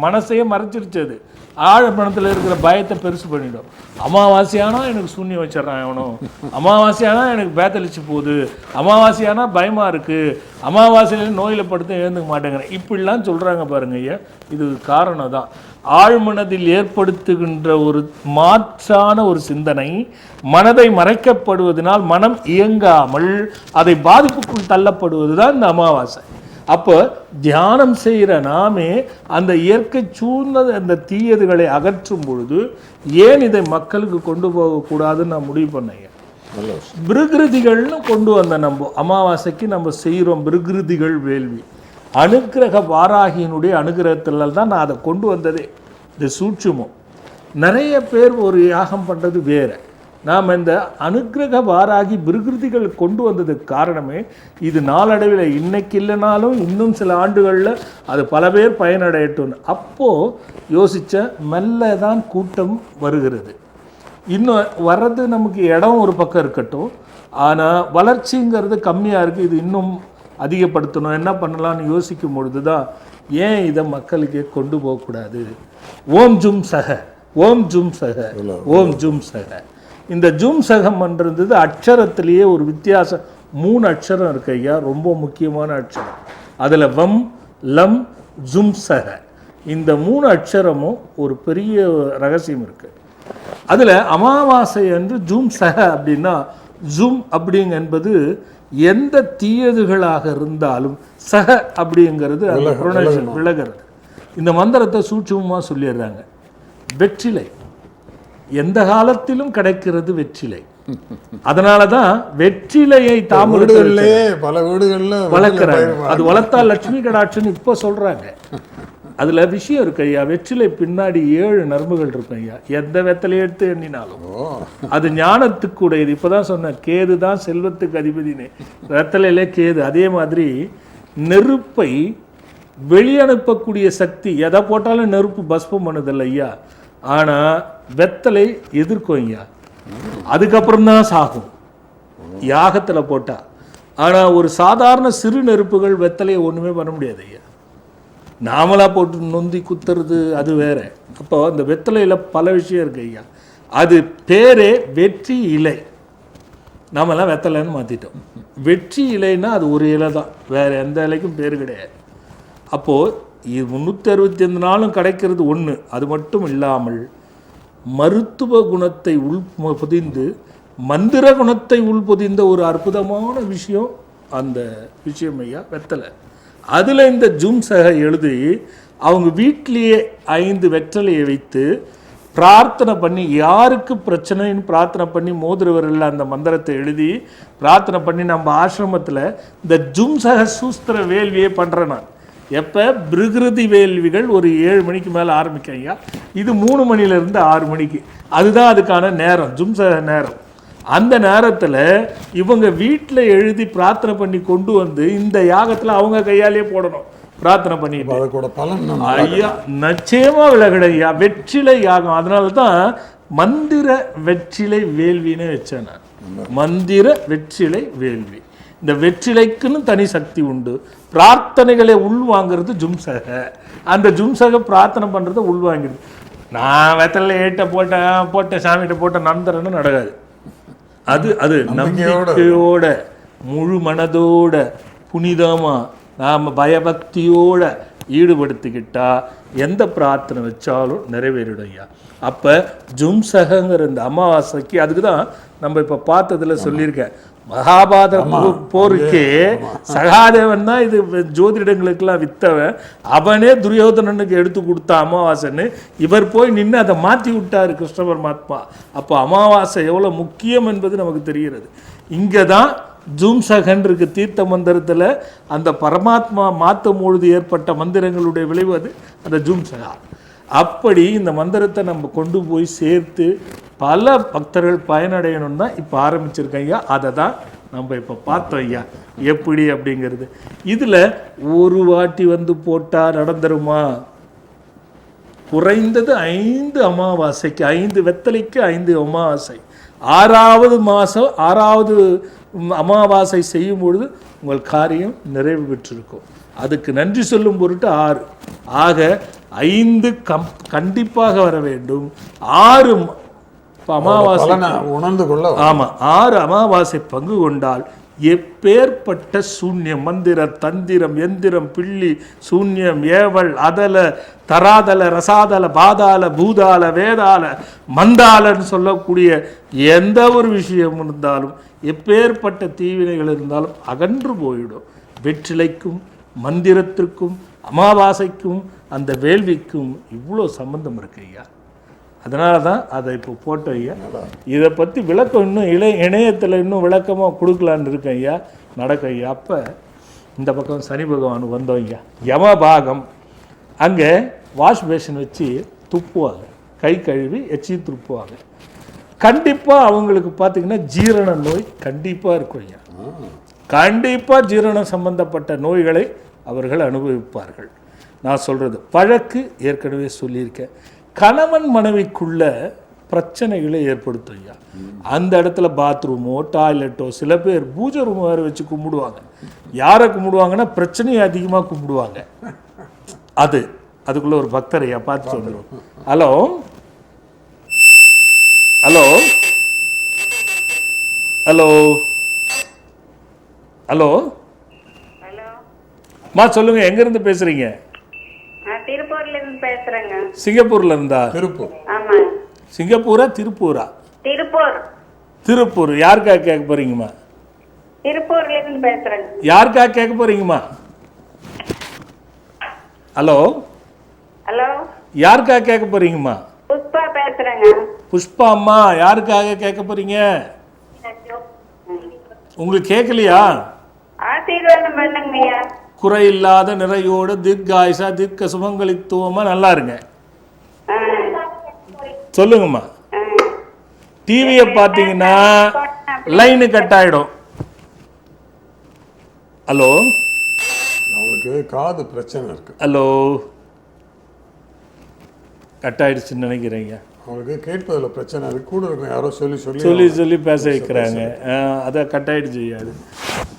மனசையே மறைச்சிருச்சது. ஆழ்மனத்தில் இருக்கிற பயத்தை பெருசு பண்ணிடும். அமாவாசையானா எனக்கு சூன்யம் வச்சிடறான் எவனும், அமாவாசையானா எனக்கு பேத்தளிச்சு போகுது, அமாவாசையானா பயமாக இருக்குது, அமாவாசையில நோயில் படுத்து எழுந்துக்க மாட்டேங்கிறேன், இப்படிலாம் சொல்கிறாங்க பாருங்க ஐயா. இது காரணம் தான். ஆழ்மனதில் ஏற்படுத்துகின்ற ஒரு மாற்றான ஒரு சிந்தனை மனதை மறைக்கப்படுவதனால் மனம் இயங்காமல் அதை பாதிப்புக்குள் தள்ளப்படுவது தான் இந்த அமாவாசை. அப்போ தியானம் செய்கிற நாமே அந்த இயற்கை சூழ்ந்த அந்த தீயதுகளை அகற்றும் பொழுது ஏன் இதை மக்களுக்கு கொண்டு போகக்கூடாதுன்னு நான் முடிவு பண்ணேன். பிருகிருதிகள்னு கொண்டு வந்த நம்ம அமாவாசைக்கு நம்ம செய்கிறோம் பிருகிருதிகள் வேள்வி. அனுக்கிரக வாராகியினுடைய அனுகிரகத்தில் தான் நான் அதை கொண்டு வந்ததே. இது சூட்சுமம். நிறைய பேர் ஒரு யாகம் பண்ணுறது வேறு. நாம் இந்த அனுக்கிரக வாராகி பிருகிருதிகள் கொண்டு வந்ததுக்கு காரணமே இது நாளடைவில் இன்னைக்கு இல்லைனாலும் இன்னும் சில ஆண்டுகளில் அது பல பேர் பயனடையட்டும். அப்போது யோசித்த மெல்ல தான் கூட்டம் வருகிறது. இன்னும் வர்றது நமக்கு இடம் ஒரு பக்கம் இருக்கட்டும், ஆனால் வளர்ச்சிங்கிறது கம்மியாக இருக்குது. இது இன்னும் அதிகப்படுத்தணும், என்ன பண்ணலான்னு யோசிக்கும் பொழுது தான் ஏன் இதை மக்களுக்கே கொண்டு போகக்கூடாது. ஓம் ஜும் சக, ஓம் ஜும் சக, ஓம் ஜும் சக. இந்த ஜும் சகம்ன்றது அக்ஷரத்திலேயே ஒரு வித்தியாசம். 3 அக்ஷரம் இருக்கு ஐயா, ரொம்ப முக்கியமான அக்ஷரம். அதில் வம், லம், ஜும் சக, இந்த 3 அக்ஷரமும் ஒரு பெரிய ரகசியம் இருக்குது. அதில் அமாவாசை என்று ஜும் சக அப்படின்னா, ஜும் அப்படிங்க என்பது எந்த தீயதுகளாக இருந்தாலும் சக அப்படிங்கிறது அந்த புரோனன்சியேஷன் விலகிறது. இந்த மந்திரத்தை சூட்சமாக சொல்லிடுறாங்க. வெற்றிலை எந்த காலத்திலும் கிடைக்கிறது வெற்றிலை. அதனால தான் வெற்றிலையை தாமிரத்திலே பல வீடுகளில் வளர்க்குறாங்க. அது வளர்த்தால் லட்சுமி கடாட்சன்னு இப்போ சொல்கிறாங்க. அதில் விஷயம் இருக்கு ஐயா. வெற்றிலை பின்னாடி 7 நரம்புகள் இருக்கும் ஐயா. எந்த வெத்தலையை எடுத்து எண்ணினாலும் அது ஞானத்துக்கு உடையது. இப்போ தான் சொன்னேன், கேது தான் செல்வத்துக்கு அதிபதினே. வெத்தலையிலே கேது. அதே மாதிரி நெருப்பை வெளியனுப்பக்கூடிய சக்தி, எதை போட்டாலும் நெருப்பு பஸ்பம் பண்ணுதில்ல ஐயா. ஆனால் வெத்தலை எதிர்க்கும் ஐயா. அதுக்கப்புறம் தான் சாகும் யாகத்தில் போட்டால். ஆனால் ஒரு சாதாரண சிறு நெருப்புகள் வெத்தலையை ஒன்றுமே பண்ண முடியாது ஐயா. நாமளாக போட்டு நொந்தி குத்துறது அது வேற. அப்போ அந்த வெத்தலையில் பல விஷயம் இருக்கு ஐயா. அது பேரே வெற்றி இலை. நாமெல்லாம் வெத்தலைன்னு மாற்றிட்டோம். வெற்றி இலைன்னா அது ஒரு இலை தான், வேறு எந்த இலைக்கும் பேர் கிடையாது. அப்போது இது 365 நாளும் கிடைக்கிறது ஒன்று. அது மட்டும் இல்லாமல் மருத்துவ குணத்தை உள்பொதிந்து மந்திர குணத்தை உள்பொதிந்த ஒரு அற்புதமான விஷயம் அந்த விஷயம் ஐயா வெத்தலை. அதில் இந்த ஜும் சக எழுதி அவங்க வீட்டிலேயே 5 வெற்றலையை வைத்து பிரார்த்தனை பண்ணி யாருக்கு பிரச்சனைன்னு பிரார்த்தனை பண்ணி மோதிரவரில் அந்த மந்திரத்தை எழுதி பிரார்த்தனை பண்ணி நம்ம ஆசிரமத்தில் இந்த ஜும்சக சூஸ்திர வேள்வியை பண்ணுறேன் நான். எப்போ பிருகிருதி வேள்விகள் ஒரு 7 மணிக்கு மேலே ஆரம்பிக்கும் ஐயா. இது 3 மணிலேருந்து 6 மணிக்கு, அதுதான் அதுக்கான நேரம், ஜும்சக நேரம். அந்த நேரத்தில் இவங்க வீட்டில் எழுதி பிரார்த்தனை பண்ணி கொண்டு வந்து இந்த யாகத்தில் அவங்க கையாலேயே போடணும். பிரார்த்தனை பண்ணிட்டு அதோட பலன் ஐயா நிச்சயமா விலகட ஐயா. வெற்றிலை யாகம், அதனால தான் மந்திர வெற்றிலை வேள்வின்னு வச்சேன் நான். மந்திர வெற்றிலை வேள்வி. இந்த வெற்றிலைக்குன்னு தனி சக்தி உண்டு. பிரார்த்தனைகளை உள்வாங்கிறது ஜும்சக. அந்த ஜும்சக பிரார்த்தனை பண்ணுறதை உள்வாங்கிடுது. நான் வெத்தலை ஏட்ட போட்ட சாமிகிட்ட போட்ட நந்தரன்னு நடக்காது. அது நம்பிக்கையோட முழு மனதோட புனிதமா நாம் பயபக்தியோட ஈடுபடுத்திக்கிட்டா எந்த பிரார்த்தனை வச்சாலும் நிறைவேறிடும் ஐயா. அப்போ ஜும்சகங்கிற இந்த அமாவாசைக்கு, அதுக்கு தான் நம்ம இப்போ பார்த்ததுல சொல்லியிருக்கேன், மகாபாரத போருக்கே சகாதேவன் தான் இது ஜோதிடங்களுக்கெல்லாம் வித்தவன். அவனே துரியோதனனுக்கு எடுத்து கொடுத்த அமாவாசைன்னு இவர் போய் நின்று அதை மாற்றி விட்டார் கிருஷ்ண பரமாத்மா. அப்போ அமாவாசை எவ்வளோ முக்கியம் என்பது நமக்கு தெரிகிறது. இங்கே தான் ஜும்சகன் இருக்கு தீர்த்த மந்திரத்தில். அந்த பரமாத்மா மாற்றும் பொழுது ஏற்பட்ட மந்திரங்களுடைய விளைவு அது அந்த ஜும்சகா. அப்படி இந்த மந்திரத்தை நம்ம கொண்டு போய் சேர்த்து பல பக்தர்கள் பயனடையணும் தான் இப்போ ஆரம்பிச்சிருக்கோம் ஐயா. அதை தான் நம்ம இப்போ பார்த்தோம் ஐயா எப்படி அப்படிங்கிறது. இதில் ஒரு வாட்டி வந்து போட்டால் நடந்துருமா? குறைந்தது 5 அமாவாசைக்கு 5 வெத்தலைக்கு 5 அமாவாசை. 6வது மாதம் 6வது அமாவாசை செய்யும் பொழுது உங்கள் காரியம் நிறைவு பெற்றிருக்கும். அதுக்கு நன்றி சொல்லும் பொருட்டு 6. ஆக 5 கண்டிப்பாக வர வேண்டும். 6 அமாவாசை உணர்ந்து கொள்ள. ஆமாம், 6 அமாவாசை பங்கு கொண்டால் எப்பேற்பட்ட சூன்யம், மந்திர தந்திரம் எந்திரம் பில்லி சூன்யம் ஏவல் அதல தராதல ரசாதல பாதாள பூதாள வேதாள மந்தாளன்னு சொல்லக்கூடிய எந்த ஒரு விஷயம் இருந்தாலும் எப்பேற்பட்ட தீவினைகள் இருந்தாலும் அகன்று போயிடும். வெற்றிலைக்கும் மந்திரத்திற்கும் அமாவாசைக்கும் அந்த வேள்விக்கும் இவ்வளோ சம்பந்தம் இருக்கு ஐயா. அதனால தான் அதை இப்போ போட்டோம் ஐயா. இதை பற்றி விளக்கம் இன்னும் இணையத்தில் இன்னும் விளக்கமாக கொடுக்கலான்னு இருக்கேன் ஐயா. நடக்கும் ஐயா. அப்போ இந்த பக்கம் சனி பகவான் வந்தோம் ஐயா. யமபாகம் அங்கே வாஷ் பேஷன் வச்சு துப்புவாங்க, கை கழுவி எச்சி துப்புவாங்க. கண்டிப்பாக அவங்களுக்கு பார்த்திங்கன்னா ஜீரண நோய் கண்டிப்பாக இருக்கும் ஐயா. கண்டிப்பாக ஜீரணம் சம்பந்தப்பட்ட நோய்களை அவர்கள் அனுபவிப்பார்கள். நான் சொல்கிறது பழக்கு ஏற்கனவே சொல்லியிருக்கேன். கணவன் மனைவிக்குள்ள பிரச்சனைகளை ஏற்படுத்தும் ஐயா. அந்த இடத்துல பாத்ரூமோ டாய்லெட்டோ, சில பேர் பூஜை ரூம் வேறு வச்சு கும்பிடுவாங்க. யாரை கும்பிடுவாங்கன்னா பிரச்சனையை அதிகமாக கும்பிடுவாங்க. அதுக்குள்ளே ஒரு பக்தர் ஐயா பார்த்து சொல்லுவோம். ஹலோ ஹலோ ஹலோ ஹலோ மா சொல்லுங்க, எங்கேருந்து பேசுகிறீங்க? திருப்பூர்ல இருந்து பேசுறேங்க. சிங்கப்பூர்ல இருந்தா? திருப்பூர். ஆமா. சிங்கப்பூரா திருப்பூரா? திருப்பூர். திருப்பூர். யாருக்கா கேட்க போறீங்கம்மா? திருப்பூர்ல இருந்து பேசுறேங்க. யாருக்கா கேட்க போறீங்கம்மா? ஹலோ ஹலோ, யாருக்கா கேட்க போறீங்கம்மா? புஷ்பா பேசுறேங்க. புஷ்பா அம்மா, யாருக்காக கேட்க போறீங்க? உங்களுக்கு கேட்கலையா? ஆசீர்வாதம் பண்ணுங்கய்யா. குறையில்லாத நிறையோட தீர்காயுசா தீர்க்க சுமங்கலித்துவமா நல்லா இருங்க. சொல்லுங்கம்மா. டிவியை பார்த்தீங்கன்னா லைனு கட் ஆயிடும். ஹலோ, அவங்களுக்கு காது பிரச்சனை இருக்கு. ஹலோ, கட் ஆயிடுச்சுன்னு நினைக்கிறீங்க. அவங்களுக்கு கேட்பதில் பிரச்சனை இருக்கு. கூட இருக்க யாரோ சொல்லி பேச வைக்கிறாங்க. அதை கட் ஆயிடுச்சு ஐயா. அது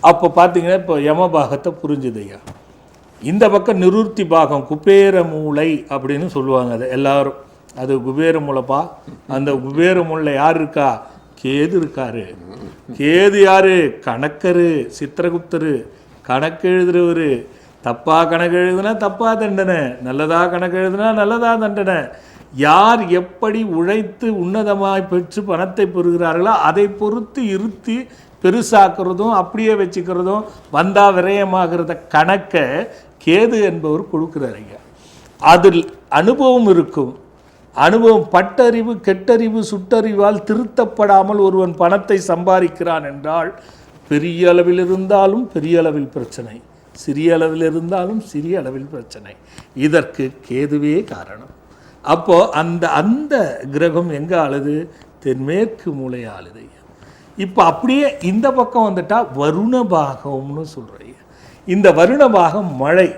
அப்போ பார்த்தீங்கன்னா இப்போ யமபாகத்தை புரிஞ்சுது ஐயா. இந்த பக்கம் நிருர்த்தி பாகம் குபேர மூளை அப்படின்னு சொல்லுவாங்க. அது எல்லாரும் அது குபேர மூளைப்பா. அந்த குபேர மூளை யார் இருக்கா? கேது இருக்காரு. கேது யாரு? கணக்கரு, சித்திரகுப்தரு, கணக்கு எழுதுறவர். தப்பா கணக்கு எழுதுனா தப்பா தண்டனை, நல்லதா கணக்கு எழுதுனா நல்லதா தண்டனை. யார் எப்படி உழைத்து உன்னதமாய் பெற்று பணத்தை பெறுகிறார்களோ அதை பொறுத்து இருத்தி பெருசாக்குறதும் அப்படியே வச்சுக்கிறதும் வந்தா விரயமாகிறத கணக்கை கேது என்பவர் கொடுக்குறாருங்க. அதில் அனுபவம் இருக்கும். அனுபவம் பட்டறிவு கெட்டறிவு சுட்டறிவால் திருத்தப்படாமல் ஒருவன் பணத்தை சம்பாதிக்கிறான் என்றால் பெரிய அளவில் இருந்தாலும் பெரிய அளவில் பிரச்சனை, சிறிய அளவில் இருந்தாலும் சிறிய அளவில் பிரச்சனை. இதற்கு கேதுவே காரணம். அப்போ அந்த அந்த கிரகம் எங்கே ஆளுது? தென்மேற்கு மூலை ஆளுது. இப்போ அப்படியே இந்த பக்கம் வந்துட்டா வருண பாகம்னு சொல்கிறீங்க. இந்த வருண பாகம் மழை.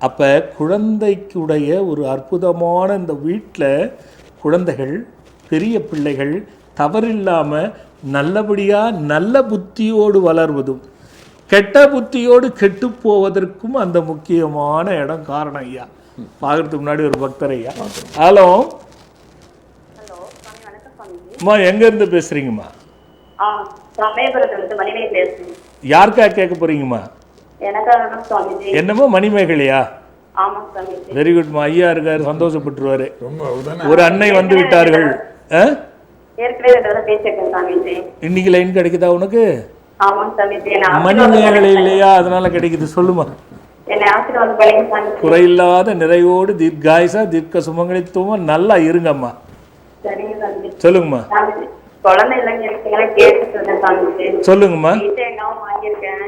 அப்போ குழந்தைக்குடைய ஒரு அற்புதமான இந்த வீட்டில் குழந்தைகள் பெரிய பிள்ளைகள் தவறில்லாமல் நல்லபடியாக நல்ல புத்தியோடு வளர்வதும் கெட்ட புத்தியோடு கெட்டு போவதற்கும் அந்த முக்கியமான இடம் காரணம். ஐயா பார்க்கறதுக்கு முன்னாடி ஒரு பக்தர். ஐயா ஹலோ. ஹலோ சாமி, வணக்கம் சாமிஜி. அம்மா எங்கேருந்து பேசுகிறீங்கம்மா? சமயபுரத்துலேருந்து மணிமேகலை பேசுகிறேன். யாருக்கா கேட்க போகிறீங்கம்மா? எனக்காக சாமிஜி. என்னமோ மணிமேகலையா? ஆமாம் சாமிஜி. வெரி குட்மா. ஐயா இருக்காரு, சந்தோஷப்பட்டுருவாரு. ரொம்ப ஒரு அன்னை வந்து விட்டார்கள். ஏற்கனவே ரெண்டு பேசியிருக்கேன் சாமிஜி. இன்னைக்கு லைன் கிடைக்குதா உனக்கு? ஆமாம் சாமிஜி. மணிமேகலை இல்லையா, அதனால கிடைக்குது. சொல்லுமா. என்னை ஆசீர்வாதம் பண்ணுங்க சாமிஜி. குறையில்லாத நிறைவோடு தீர்காயுசா தீர்க்க சுமங்கலித்துவம் நல்லா இருங்கம்மா. சரிங்க சாமிஜி. சொல்லுங்கம்மா. சாமிஜி, குழந்தை இல்லைங்க எனக்கு கேட்டுட்டு இருந்தேன் சாமிஜி. சொல்லுங்கம்மா. தேங்காவும் வாங்கியிருக்கேன்.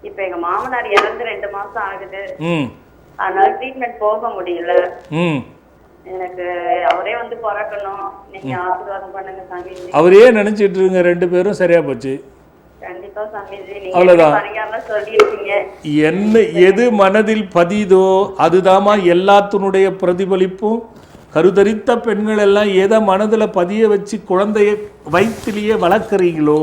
இப்ப எங்க மாமனார் இறந்து 2 மாசம் ஆகுது. அதனால ட்ரீட்மெண்ட் போக முடியல. எனக்கு அவரே வந்து பிறக்கணும், நீங்க ஆசீர்வாதம் பண்ணுங்க சாமிஜி. அவரே நினைச்சிட்டு இருங்க, 2 பேரும் சரியா போச்சு. கண்டிப்பா சாமிஜி. நீங்க அவ்வளவுதான். பரிகாரம் சொல்லியிருக்கீங்க. என்ன எது மனதில் பதிதோ அதுதாமா எல்லாத்தினுடைய பிரதிபலிப்பும். கருதரித்த பெண்கள் எல்லாம் எதை மனதில் பதிய வச்சு குழந்தைய வயிற்றிலேயே வளர்க்குறீங்களோ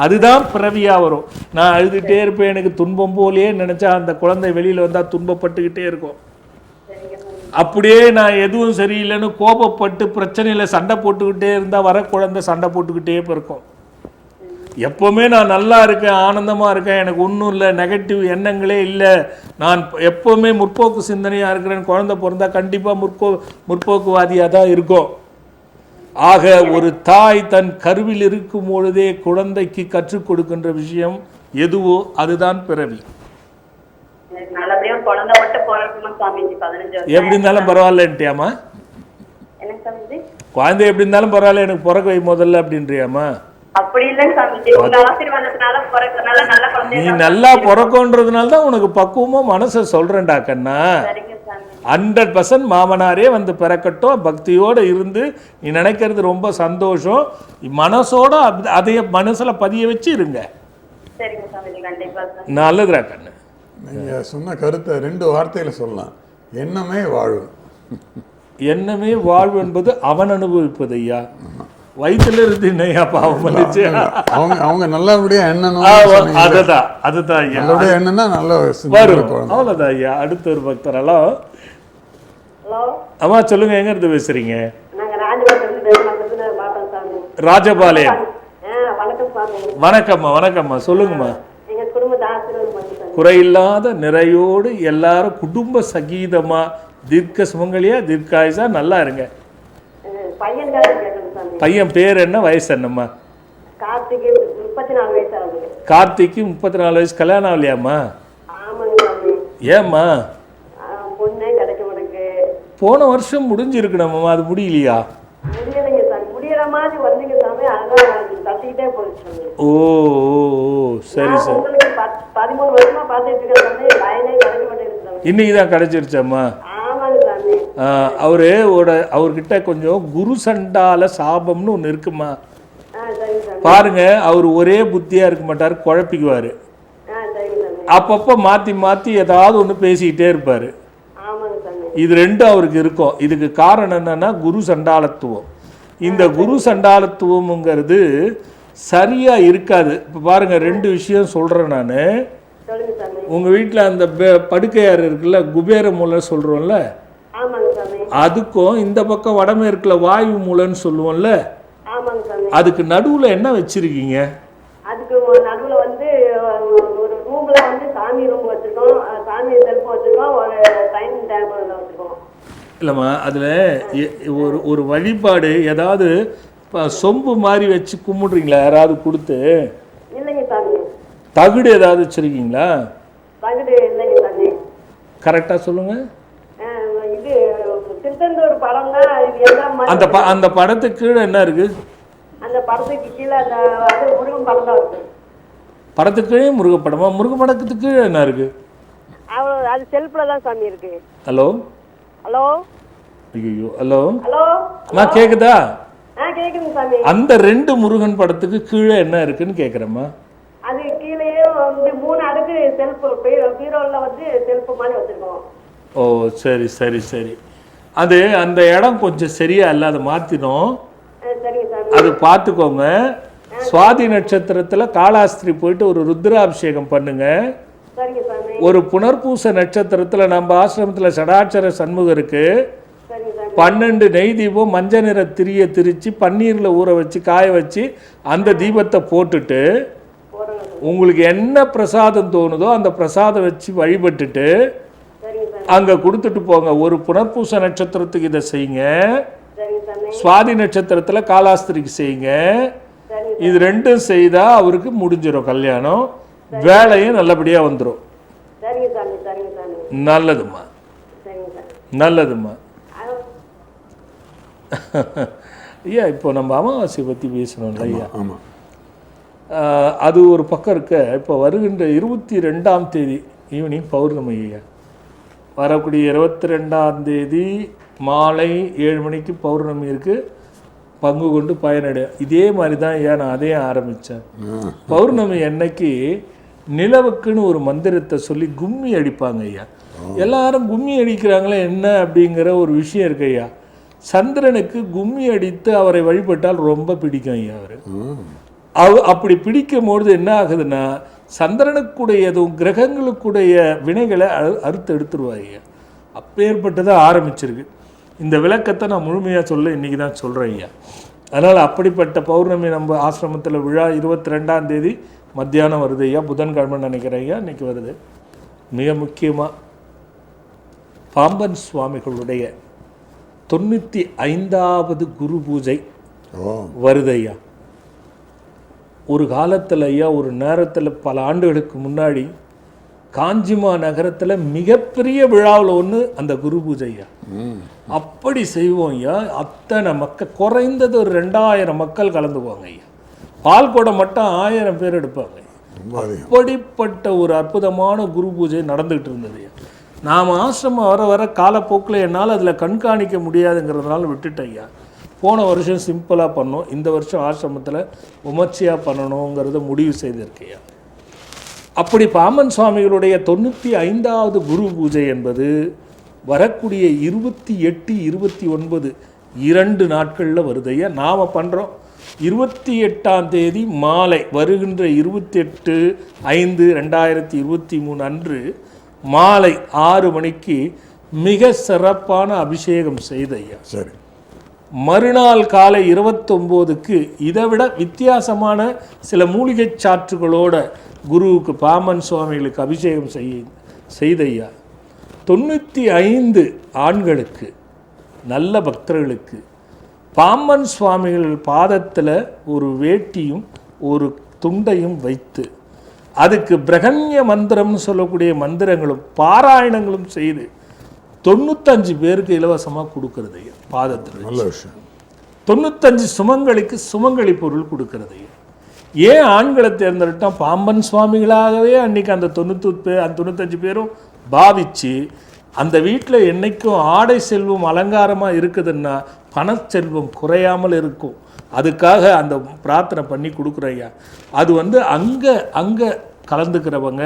அதுதான் பிறவியாக வரும். நான் அழுதுகிட்டே இருப்பேன், எனக்கு துன்பம் போலேயே நினச்சா அந்த குழந்தை வெளியில் வந்தால் துன்பப்பட்டுக்கிட்டே இருக்கும். அப்படியே நான் எதுவும் சரியில்லைன்னு கோபப்பட்டு பிரச்சனையில் சண்டை போட்டுக்கிட்டே இருந்தால் வர குழந்தை சண்டை போட்டுக்கிட்டே இருக்கும். எப்போவுமே நான் நல்லா இருக்கேன், ஆனந்தமாக இருக்கேன், எனக்கு ஒன்றும் இல்லை, நெகட்டிவ் எண்ணங்களே இல்லை, நான் எப்போவுமே முற்போக்கு சிந்தனையாக இருக்கிறேன், குழந்தை பிறந்தா கண்டிப்பாக முற்போக்குவாதியாக தான் இருக்கும். ஆக ஒரு தாய் தன் கருவில் இருக்கும் பொழுதே குழந்தைக்கு கற்றுக் கொடுக்கின்ற விஷயம் எதுவோ அதுதான் பிறவி. எப்படி இருந்தாலும் பரவாயில்லன்ட்டியாமா? குழந்தை எப்படி இருந்தாலும் பரவாயில்ல, எனக்கு பிறக்க வை முதல்ல அப்படின்றியாமா? நீ நல்லா பிறக்கன்றதுனால தான் உனக்கு பக்குவமா மனசை சொல்றேன்டா கண்ணா. 100% மாமனாரே வந்து பிறக்கட்டும், பக்தியோட இருந்து நீ நினைக்கிறது ரொம்ப சந்தோஷம். மனசோட அதைய மனசுல பதிய வச்சு இருங்க. நல்லதுடா கண்ணு. நீங்க சொன்ன கருத்தை 2 வார்த்தையில சொல்லலாம். எண்ணமே வாழ்வு. எண்ணமே வாழ்வு என்பது அவன் அனுபவிப்பது. ஐயா வயிற்றுல இருந்து என்னையா பாவம் வந்துச்சு. அவங்க நல்லபடியா எண்ணணும். அதுதான் அதுதான் ஐயா, நல்லபடியா எண்ணனா நல்ல வரும். அவ்வளவுதான் ஐயா. அடுத்த ஒரு பக்தர். ஹலோ அம்மா சொல்லுங்க, எங்க இருந்து பேசுறீங்க? ராஜபாளையம். வணக்கம்மா. வணக்கம்மா, சொல்லுங்கம்மா. குறையில்லாத நிறையோடு எல்லாரும் குடும்ப சகீதமா தீர்க்க சுமங்கலியா தீர்க்காயுசா நல்லா இருங்க. பையன் பேர் என்ன, வயசு என்னம்மா? கார்த்திக்கு 34 வயசு. கல்யாணம் ஆகலையாம்மா? ஏம்மா? போன வருஷம் முடிஞ்சிருக்கணும்மா, அது முடியலையா? ஓ சரி சரி. இன்னைக்கு தான் கிடைச்சிருச்சாம்மா? அவர்கிட்ட கொஞ்சம் குரு சண்டால சாபம்னு ஒன்று இருக்குமா பாருங்க. அவர் ஒரே புத்தியா இருக்க மாட்டார், குழப்பிக்குவாரு. அப்பப்போ மாத்தி மாத்தி ஏதாவது ஒன்று பேசிக்கிட்டே இருப்பாரு. இது 2 அவருக்கு இருக்கும். இதுக்கு காரணம் என்னன்னா குரு சண்டாலத்துவம். இந்த குரு சண்டாலத்துவம்ங்கிறது சரியா இருக்காது. இப்போ பாருங்க 2 விஷயம் சொல்றேன் நான். உங்க வீட்டில் அந்த படுக்கையார் இருக்குல்ல, குபேர மூலை சொல்றோம்ல, அதுக்கும் இந்த பக்கம் வடமேற்குல வாயு மூலைன்னு சொல்லுவோம்ல, அதுக்கு நடுவுல என்ன வச்சிருக்கீங்க? அதுக்கு நடுவுல வந்து ஒரு ரூம்ல வந்து சாமி ரூம் வச்சிருக்கோம், சாமி செல்ஃப் வச்சிருக்கோம், ஒரு டைனிங் டேபிள் வச்சிருக்கோம். இல்லைம்மா, அதில் ஒரு வழிபாடு ஏதாவது சொம்பு மாதிரி வச்சு கும்பிடுறீங்களா யாராவது கொடுத்து? இல்லைங்க சாமி. தகுடு ஏதாவது வச்சிருக்கீங்களா? தகுடு இல்லைங்க சாமி. கரெக்டாக சொல்லுங்க. இது திருச்செந்தூர் படம் தான் இது எல்லாம் அந்த படத்துக்கு கீழே என்ன இருக்கு? அந்த படத்துக்கு கீழே அந்த அது முருகன் படம் தான் இருக்கு. படத்துக்கு கீழே முருகப்படமா? முருகப்படத்துக்கு கீழே என்ன இருக்கு? அது செல்ஃப்ல தான் சாமி இருக்கு. ஹலோ ஹலோ ஐயோ ஹலோ ஹலோ அம்மா கேக்குதா? கேக்குதுங்க சாமி. அந்த 2 முருகன் படத்துக்கு கீழே என்ன இருக்குன்னு கேக்குறேம்மா. அது கீழேயே வந்து 3 அடுக்கு செல்ஃப் பீரோல வந்து செல்ஃப் மாதிரி வச்சிருக்கோம். ஓ சரி சரி சரி. அது அந்த இடம் கொஞ்சம் சரியா இல்லை, அதை மாற்றினோம். சரிங்க சாமி. அது பார்த்துக்கோங்க. சுவாதி நட்சத்திரத்தில் காளாஸ்திரி போயிட்டு ஒரு ருத்ராபிஷேகம் பண்ணுங்க. சரிங்க சாமி. ஒரு புனர்பூச நட்சத்திரத்தில் நம்ம ஆசிரமத்தில் சடாட்சர சண்முகம் இருக்கு. சரிங்க சாமி. 12 நெய் தீபம் மஞ்சள் நிற திரியை திரிச்சு பன்னீரில் ஊற வச்சு காய வச்சு அந்த தீபத்தை போட்டுட்டு உங்களுக்கு என்ன பிரசாதம் தோணுதோ அந்த பிரசாதம் வச்சு வழிபட்டுட்டு அங்கே கொடுத்துட்டு போங்க. ஒரு புனர்பூச நட்சத்திரத்துக்கு இதை செய்யுங்க, சுவாதி நட்சத்திரத்தில் காளாஸ்திரிக்கு செய்யுங்க. இது 2ம் செய்தால் அவருக்கு முடிஞ்சிடும் கல்யாணம், வேலையும் நல்லபடியாக வந்துடும். நல்லதும்மா நல்லதும்மா. ஐயா இப்போ நம்ம அமாவாசை பற்றி பேசணும்ல ஐயா. அது ஒரு பக்கம் இருக்க. இப்போ வருகின்ற 22ஆம் தேதி ஈவினிங் பௌர்ணமி ஐயா. வரக்கூடிய 22ஆம் தேதி மாலை 7 மணிக்கு பௌர்ணமி இருக்குது. பங்கு கொண்டு பயனடையும். இதே மாதிரி தான் ஐயா நான் அதையும் ஆரம்பித்தேன். பௌர்ணமி அன்னைக்கு நிலவுக்குன்னு ஒரு மந்திரத்தை சொல்லி கும்மி அடிப்பாங்க ஐயா. எல்லாரும் கும்மி அடிக்கிறாங்களே என்ன அப்படிங்கிற ஒரு விஷயம் இருக்கு ஐயா. சந்திரனுக்கு கும்மி அடித்து அவரை வழிபட்டால் ரொம்ப பிடிக்கும் ஐயா. அப்படி பிடிக்கும் பொழுது என்ன ஆகுதுன்னா சந்திரனுக்குடையதும் கிரகங்களுக்குடைய வினைகளை அறுத்து எடுத்துருவாங்க. அப்பேற்பட்டதாக ஆரம்பிச்சிருக்கு. இந்த விளக்கத்தை நான் முழுமையாக சொல்ல இன்றைக்கி தான் சொல்கிறேன் ஐயா. அதனால் அப்படிப்பட்ட பௌர்ணமி நம்ம ஆசிரமத்தில் விழா 22ஆம் தேதி மத்தியானம் வருது ஐயா. புதன்கிழமை நினைக்கிறேன் ஐயா, இன்றைக்கி வருது. மிக முக்கியமாக பாம்பன் சுவாமிகளுடைய 95வது குரு பூஜை வருது ஐயா. ஒரு காலத்தில் ஐயா, ஒரு நேரத்தில் பல ஆண்டுகளுக்கு முன்னாடி காஞ்சிமா நகரத்தில் மிகப்பெரிய விழாவில் ஒன்று அந்த குரு பூஜை ஐயா. அப்படி செய்வோம் ஐயா. அத்தனை மக்கள், குறைந்தது ஒரு 2000 மக்கள் கலந்துக்குவாங்க ஐயா. பால்கோடை மட்டும் 1000 பேர் எடுப்பாங்க. அப்படிப்பட்ட ஒரு அற்புதமான குரு பூஜை நடந்துகிட்டு இருந்தது ஐயா. நாம் ஆசிரமம் வர வர காலப்போக்கில் என்னால் அதில் கண்காணிக்க முடியாதுங்கிறதுனால விட்டுட்டேன் ஐயா. போன வருஷம் சிம்பிளாக பண்ணோம், இந்த வருஷம் ஆசிரமத்தில் விமர்சையாக பண்ணணுங்கிறத முடிவு செய்திருக்கையா. அப்படி பாம்பன் சுவாமிகளுடைய 95வது குரு பூஜை என்பது வரக்கூடிய 28, 29 2 நாட்களில் வருதையா. நாம் பண்ணுறோம் 28ஆம் தேதி மாலை, வருகின்ற 28/5/2023 அன்று மாலை 6 மணிக்கு மிக சிறப்பான அபிஷேகம் செய்தையா. சரி. மறுநாள் காலை 29க்கு இதை விட வித்தியாசமான சில மூலிகை சாற்றுகளோட குருவுக்கு பாம்பன் சுவாமிகளுக்கு அபிஷேகம் செய்தையா. 95 ஆண்களுக்கு, நல்ல பக்தர்களுக்கு பாம்பன் சுவாமிகள் பாதத்தில் ஒரு வேட்டியும் ஒரு துண்டையும் வைத்து அதுக்கு பிரகன்ய மந்திரம்னு சொல்லக்கூடிய மந்திரங்களும் பாராயணங்களும் செய்து 95 பேருக்கு இலவசமாக கொடுக்கறது பாதத்தில். நல்ல விஷயம். 95 சுமங்கலிக்கு சுமங்கலி பொருள் கொடுக்கறது. ஏன் ஆண்களை தேர்ந்தெடுத்தால் பாம்பன் சுவாமிகளாகவே அன்றைக்கி அந்த 95 பேரும் பாவிச்சு அந்த வீட்டில் என்றைக்கும் ஆடை செல்வம் அலங்காரமாக இருக்குதுன்னா பணச்செல்வம் குறையாமல் இருக்கும். அதுக்காக அந்த பிரார்த்தனை பண்ணி கொடுக்குறையா. அது அங்கே கலந்துக்கிறவங்க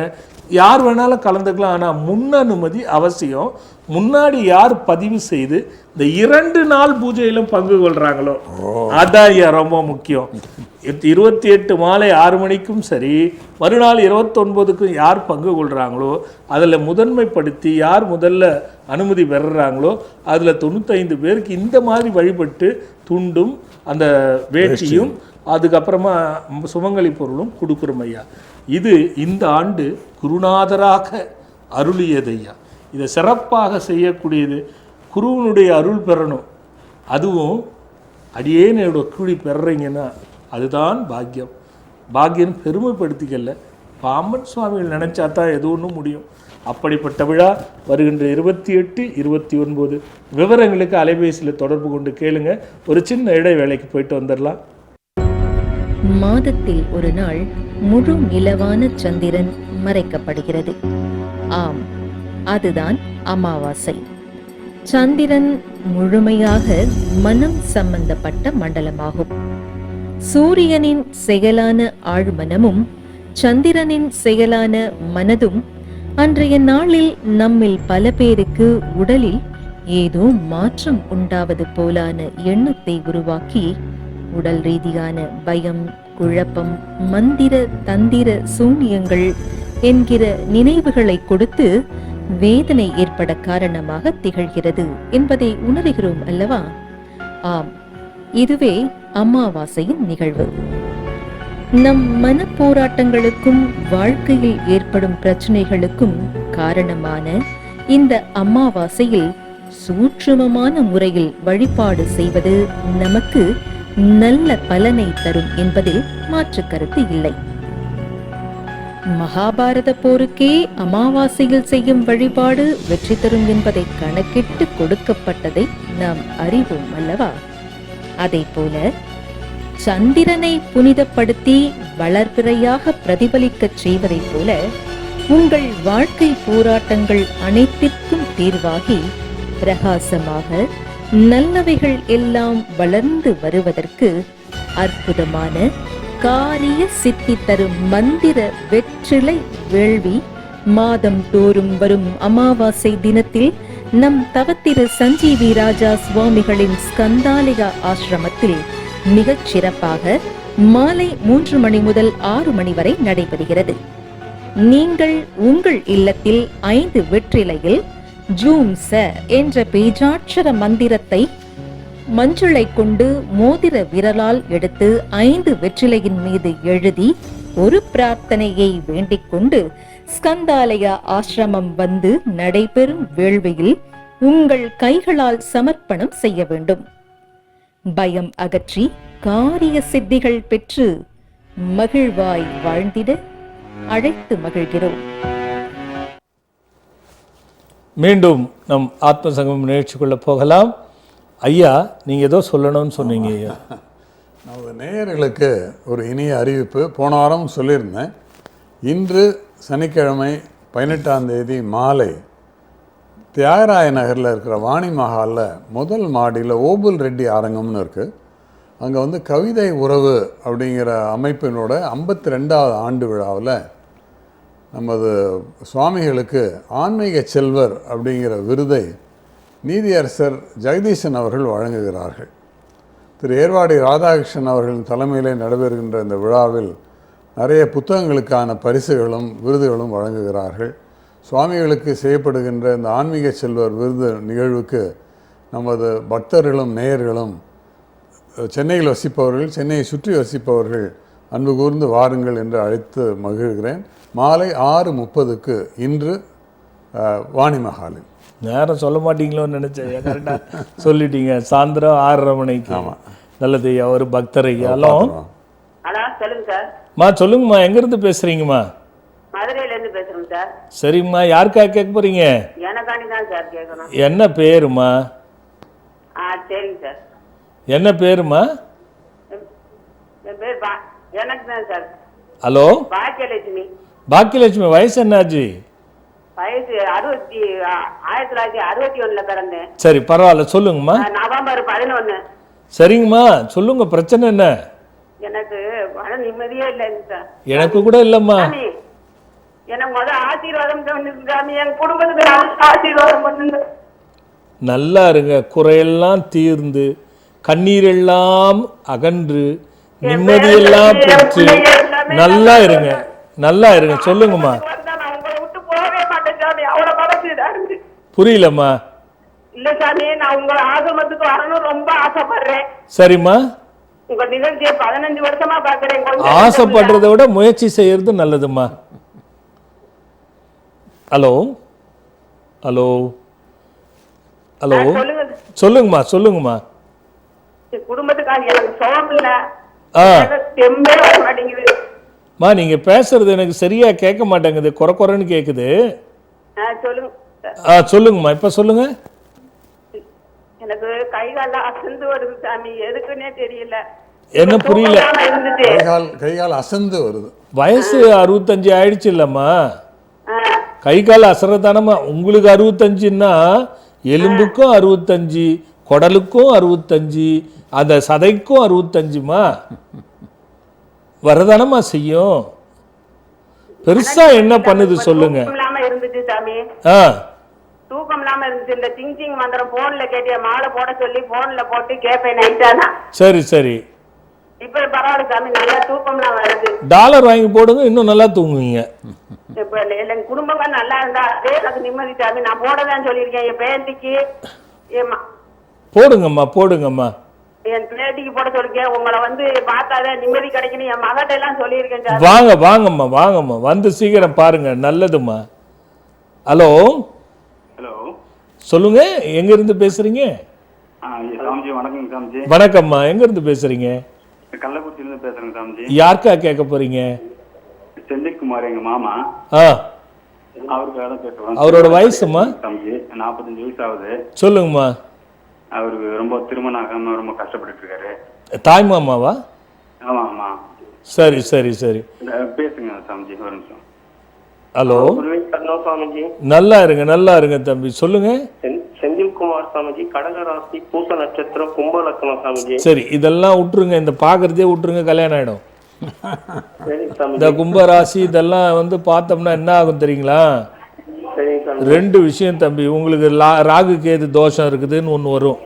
யார் வேணாலும் கலந்துக்கலாம். ஆனால் முன் அனுமதி அவசியம். முன்னாடி யார் பதிவு செய்து இந்த 2 நாள் பூஜையிலும் பங்கு கொள்கிறாங்களோ அதான் ரொம்ப முக்கியம். 28 மாலை 6 மணிக்கும் சரி, மறுநாள் 29க்கும் யார் பங்கு கொள்கிறாங்களோ அதில் முதன்மைப்படுத்தி யார் முதல்ல அனுமதி பெறுறாங்களோ அதில் 95 பேருக்கு இந்த மாதிரி வழிபட்டு துண்டும் அந்த வேட்டியும் அதுக்கப்புறமா சுமங்கலி பொருளும் கொடுக்குறோம் ஐயா. இது இந்த ஆண்டு குருநாதராக அருளியது ஐயா. இதை சிறப்பாக செய்யக்கூடியது. குருவனுடைய அருள் பெறணும், அதுவும் அடியேனோட கூடி பெறுறீங்கன்னா அதுதான் பாக்கியம். பாக்கியம் பெருமைப்படுத்திக்கல, பாம்பன் சுவாமிகள் நினச்சா தான் எது ஒன்றும் முடியும். அப்படிப்பட்ட விழா வருகின்ற 28, 29 விவரங்களுக்கு அலைபேசியில் தொடர்பு கொண்டு கேளுங்க. ஒரு சின்ன இடைவேளைக்கு போயிட்டு வந்துடலாம். மாதத்தில் ஒரு நாள் முழு நிலவான சந்திரன் மறைக்கப்படுகிறது. ஆம், அதுதான் அமாவாசை. சந்திரன் முழுமையாக மனம் சம்பந்தப்பட்ட மண்டலமாகும். சூரியனின் செயலான ஆழ்மனமும் சந்திரனின் செயலான மனதும் அன்றைய நாளில் நம்மில் பல பேருக்கு உடலில் ஏதோ மாற்றம் உண்டாவது போலான எண்ணத்தை உருவாக்கி உடல் ரீதியான பயம், குழப்பம், மந்திர தந்திர சூனியங்கள் என்கிற நினைவுகளை கொடுத்து வேதனை ஏற்பட காரணமாக திகழ்கிறது என்பதை உணர்கிறோம் அல்லவா? ஆம், இதுவே அமாவாசையின் நிகழ்வு. நம் மன போராட்டங்களுக்கும் வாழ்க்கையில் ஏற்படும் பிரச்சனைகளுக்கும் காரணமான இந்த அமாவாசையில் சூட்சுமமான முறையில் வழிபாடு செய்வது நமக்கு நல்ல பலனை தரும் என்பதில் மாற்று கருத்து இல்லை. மகாபாரத போருக்கே அமாவாசையில் செய்யும் வழிபாடு வெற்றி தரும் என்பதை கணக்கிட்டு கொடுக்கப்பட்டதை நாம் அறிவோம் அல்லவா? அதே போல சந்திரனை புனிதப்படுத்தி வளர்பிறையாக பிரதிபலிக்கச் செய்வதைப் போல உங்கள் வாழ்க்கை போராட்டங்கள் அனைத்திற்கும் தீர்வாகி பிரகாசமாக நல்லவைகள் எல்லாம் வளர்ந்து வருவதற்கு அற்புதமான காரிய சித்தி தரும் மந்திர வெற்றிலை வேள்வி மாதம் தோறும் வரும் அமாவாசை தினத்தில் நம் தவத்திரு சஞ்சீவி ராஜா சுவாமிகளின் ஸ்கந்தாலிகா ஆசிரமத்தில் மிகச் சிறப்பாக மாலை 3 மணி முதல் 6 மணி வரை நடைபெறுகிறது. நீங்கள் உங்கள் இல்லத்தில் 5 வெற்றிலையில் ஜூம் ச என்ற பேஜாட்சர மந்திரத்தை மஞ்சளை கொண்டு மோதிர விரலால் எடுத்து 5 வெற்றிலையின் மீது எழுதி ஒரு பிரார்த்தனையை வேண்டிக் கொண்டு ஸ்கந்தாலயா ஆசிரமம் வந்து நடைபெறும் வேள்வியில் உங்கள் கைகளால் சமர்ப்பணம் செய்ய வேண்டும். பயம் அகற்றி காரிய சித்திகள் பெற்று மகிழ்வாய் வாழ்ந்திட அழைத்து மகிழ்கிறோம். மீண்டும் நம் ஆத்ம சங்கமம் நிகழ்ச்சிக்குள்ள போகலாம். ஐயா, நீங்க ஏதோ சொல்லணும்னு சொன்னீங்க. ஐயா, நமது நேயர்களுக்கு ஒரு இனிய அறிவிப்பு. போன வாரம் சொல்லியிருந்தேன். இன்று சனிக்கிழமை 18ஆம் தேதி மாலை தியாகராய நகரில் இருக்கிற வாணி மஹாலில் முதல் மாடியில் ஓபுல் ரெட்டி அரங்கம்னு இருக்குது. அங்கே வந்து கவிதை உறவு அப்படிங்கிற அமைப்பினோட 52வது ஆண்டு விழாவில் நமது சுவாமிகளுக்கு ஆன்மீக செல்வர் அப்படிங்கிற விருதை நீதியரசர் ஜெகதீசன் அவர்கள் வழங்குகிறார்கள். திரு ஏர்வாடி ராதாகிருஷ்ணன் அவர்களின் தலைமையிலே நடைபெறுகின்ற இந்த விழாவில் நிறைய புத்தகங்களுக்கான பரிசுகளும் விருதுகளும் வழங்குகிறார்கள். சுவாமிகளுக்கு செய்யப்படுகின்ற இந்த ஆன்மீக செல்வர் விருது நிகழ்வுக்கு நமது பக்தர்களும் நேயர்களும் சென்னையில் வசிப்பவர்கள், சென்னையை சுற்றி வசிப்பவர்கள் அன்பு கூர்ந்து வாருங்கள் என்று அழைத்து மகிழ்கிறேன். மாலை 6:30 இன்று வாணி மஹாலில். நேரம் சொல்ல மாட்டீங்களோன்னு நினைச்சேன். கரெக்டாக சொல்லிட்டீங்க. சாயந்தரம் 6:30 மணிக்கு. ஆமாம், நல்லது ஐயா. ஒரு பக்தர் ஐயா. ஹலோ, சொல்லுங்க சார். மா சொல்லுங்கம்மா, எங்கேருந்து பேசுறீங்கம்மா? மதுரையிலேருந்து பேசுகிறோம் சார். சரிங்கம்மா, யாருக்காக கேட்க போறீங்க? எனக்காண்டி தான் சார் கேட்கணும். என்ன பேருமா? சரிங்க சார். என்ன பேருமா? என் பேர் எனக்கு தான் சார். ஹலோ, பாக்கியலட்சுமி. பாக்கியலட்சுமி, வயசு என்னாச்சு? வயசு 1961 பிறந்தேன். சரி, பரவாயில்ல, சொல்லுங்கம்மா. நவம்பர் 11. சரிங்கம்மா, சொல்லுங்க. பிரச்சனை என்ன? எனக்கு மன நிம்மதியே இல்லைங்க சார். எனக்கு கூட இல்லம்மா. எனக்கு முதல் ஆசீர்வாதம் சாமி, என் குடும்பத்துக்கு ஆசீர்வாதம் பண்ணுங்க. நல்லா இருங்க, குறையெல்லாம் தீர்ந்து கண்ணீரெல்லாம் அகன்று நிம்மதியெல்லாம் பெற்று நல்லா இருங்க, நல்லா இருங்க. சொல்லுங்கம்மா. புரியலம்மா. இல்ல சாமி, நான் உங்க ஆசிரமத்துக்கு வரணும் ரொம்ப ஆசைப்படுறேன். சரிம்மா, உங்க நிகழ்ச்சியை 15 வருஷமா பாக்குறேன். ஆசைப்படுறதை விட முயற்சி செய்யறது நல்லதும்மா. ஹலோ ஹலோ ஹலோ, சொல்லுங்கம்மா, சொல்லுங்கம்மா. குடும்பத்துக்காக எனக்கு சோகம் இல்ல, வர மாட்டேங்குது. நீங்க பேசுறது எனக்கு சரியா கேட்க மாட்டேங்குது, குறை குறைன்னு கேக்குது. சொல்லுங்க. சொல்லுங்கம்மா, இப்ப சொல்லுங்க. எனக்கு கை கால அசந்து வருது சாமி, எதுக்குன்னே தெரியல. என்ன புரியல? இருந்துச்சு. கைகால் அசந்து வருது. வயசு 65 ஆயிடுச்சு இல்லம்மா, கை கால் அசரதானம்மா. உங்களுக்கு 65ன்னா எலும்புக்கும் 65, குடலுக்கும் 65, அந்த சதைக்கும் 65மா வரதானம்மா செய்யும். பெருசா என்ன பண்ணுது சொல்லுங்க. தூக்கம் இல்லாம இருந்துச்சு சாமி, தூக்கம் இல்லாம இருந்துச்சு. இந்த சிங் மந்திரம் போன்ல கேட்டிய மாலை போட சொல்லி போன்ல போட்டு கேட்பேன் நைட்டானா. சரி சரி, இப்ப பரவாயில்ல சாமி, நல்லா தூக்கம்லாம் வருது. டாலர் வாங்கி போடுங்க, இன்னும் நல்லா தூங்குவீங்க. இப்ப என் குடும்பங்கள் நல்லா இருந்தா அதே எனக்கு நிம்மதி சாமி. நான் போடதான் சொல்லியிருக்கேன் என் பேத்திக்கு, போடுங்கம்மா போடுங்கம்மா, என் பேத்திக்கு போட சொல்லிருக்கேன். உங்களை வந்து பார்த்தாதான் நிம்மதி கிடைக்கணும் என் மகட்ட எல்லாம் சொல்லியிருக்கேன் சாமி. வாங்க வாங்கம்மா வாங்கம்மா, வந்து சீக்கிரம் பாருங்க, நல்லதும்மா. ஹலோ ஹலோ, சொல்லுங்க, எங்க இருந்து பேசுறீங்க? சாமிஜி வணக்கம் சாமிஜி. வணக்கம்மா, எங்க இருந்து பேசுறீங்க? கள்ளக்குறிச்சியிலிருந்து பேசுறேங்க சாமிஜி. யாருக்கா கேட்க போறீங்க? செந்தில்குமார் எங்க மாமா, ஆ, அவருக்காக தான் பேசுறோம். அவரோட வயசுமா? சாமிஜி 45 வயசு ஆகுது. சொல்லுங்கம்மா. அவருக்கு ரொம்ப திருமணம் ஆகாம ரொம்ப கஷ்டப்பட்டு இருக்காரு. தாய் மாமாவா? ஆமா ஆமா. சரி சரி சரி, பேசுங்க சாமிஜி, ஒரு நிமிஷம். ஹலோ, சாமிஜி. நல்லா இருங்க தம்பி, சொல்லுங்க. செந்தில்குமார் சாமிஜி, கடக ராசி, பூச நட்சத்திரம், கும்ப லக்னம் சாமிஜி. சரி, இதெல்லாம் விட்டுருங்க, இந்த பாக்குறதே விட்டுருங்க, கல்யாணம் ஆயிடும். சரி சாமிஜி. இந்த கும்பராசி இதெல்லாம் வந்து பார்த்தோம்னா என்ன ஆகும் தெரியுங்களா? சரி சாமிஜி. 2 விஷயம் தம்பி, உங்களுக்கு ராகு கேது தோஷம் இருக்குதுன்னு ஒன்று வரும்.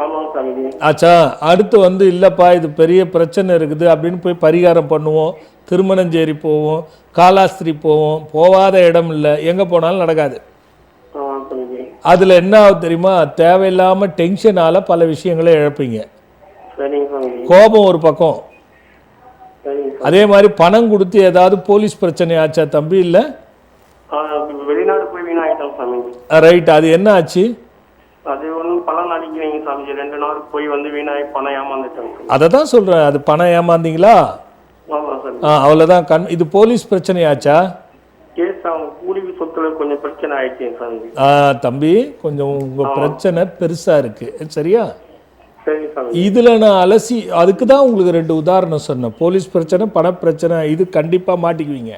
ஆமாம் சாமிஜி. ஆச்சா, அடுத்து வந்து இல்லைப்பா இது பெரிய பிரச்சனை இருக்குது அப்படின்னு போய் பரிகாரம் பண்ணுவோம், திருமணஞ்சேரி போவோம், காலாஸ்திரி போவோம், போகாத இடம் இல்லை, எங்கே போனாலும் நடக்காது. ஆமாம் சாமிஜி. அதில் என்ன ஆகும் தெரியுமா? தேவையில்லாமல் டென்ஷனால் பல விஷயங்களை இழப்பீங்க. சரிங்க சாமிஜி. கோபம் ஒரு பக்கம், சரிங்க. அதே மாதிரி பணம் கொடுத்து ஏதாவது போலீஸ் பிரச்சனை ஆச்சா தம்பி? இல்லை, வெளிநாடு போய் வீணாயிட்டோம் சாமிஜி. ரைட், அது என்ன ஆச்சு? அது ஒன்றும் பலன் அடிக்கிறீங்க சாமிஜி. 2 நாள் போய் வந்து வீணாயி பணம் ஏமாந்துட்டோம். அதை தான் சொல்கிறேன், அது பணம் ஏமாந்தீங்களா? ஆமாம் சாமி. அவ்வளோதான். இது போலீஸ் பிரச்சனையாச்சா? கேஸ் அவங்க பூர்வீக சொத்துல கொஞ்சம் பிரச்சனை ஆயிடுச்சு சாமி. தம்பி, கொஞ்சம் உங்கள் பிரச்சனை பெருசாக இருக்குது, சரியா? சரி சாமி. இதில் நான் அலசி அதுக்கு தான் உங்களுக்கு 2 உதாரணம் சொன்னேன். போலீஸ் பிரச்சனை, பணப்பிரச்சனை, இது கண்டிப்பாக மாட்டிக்குவீங்க.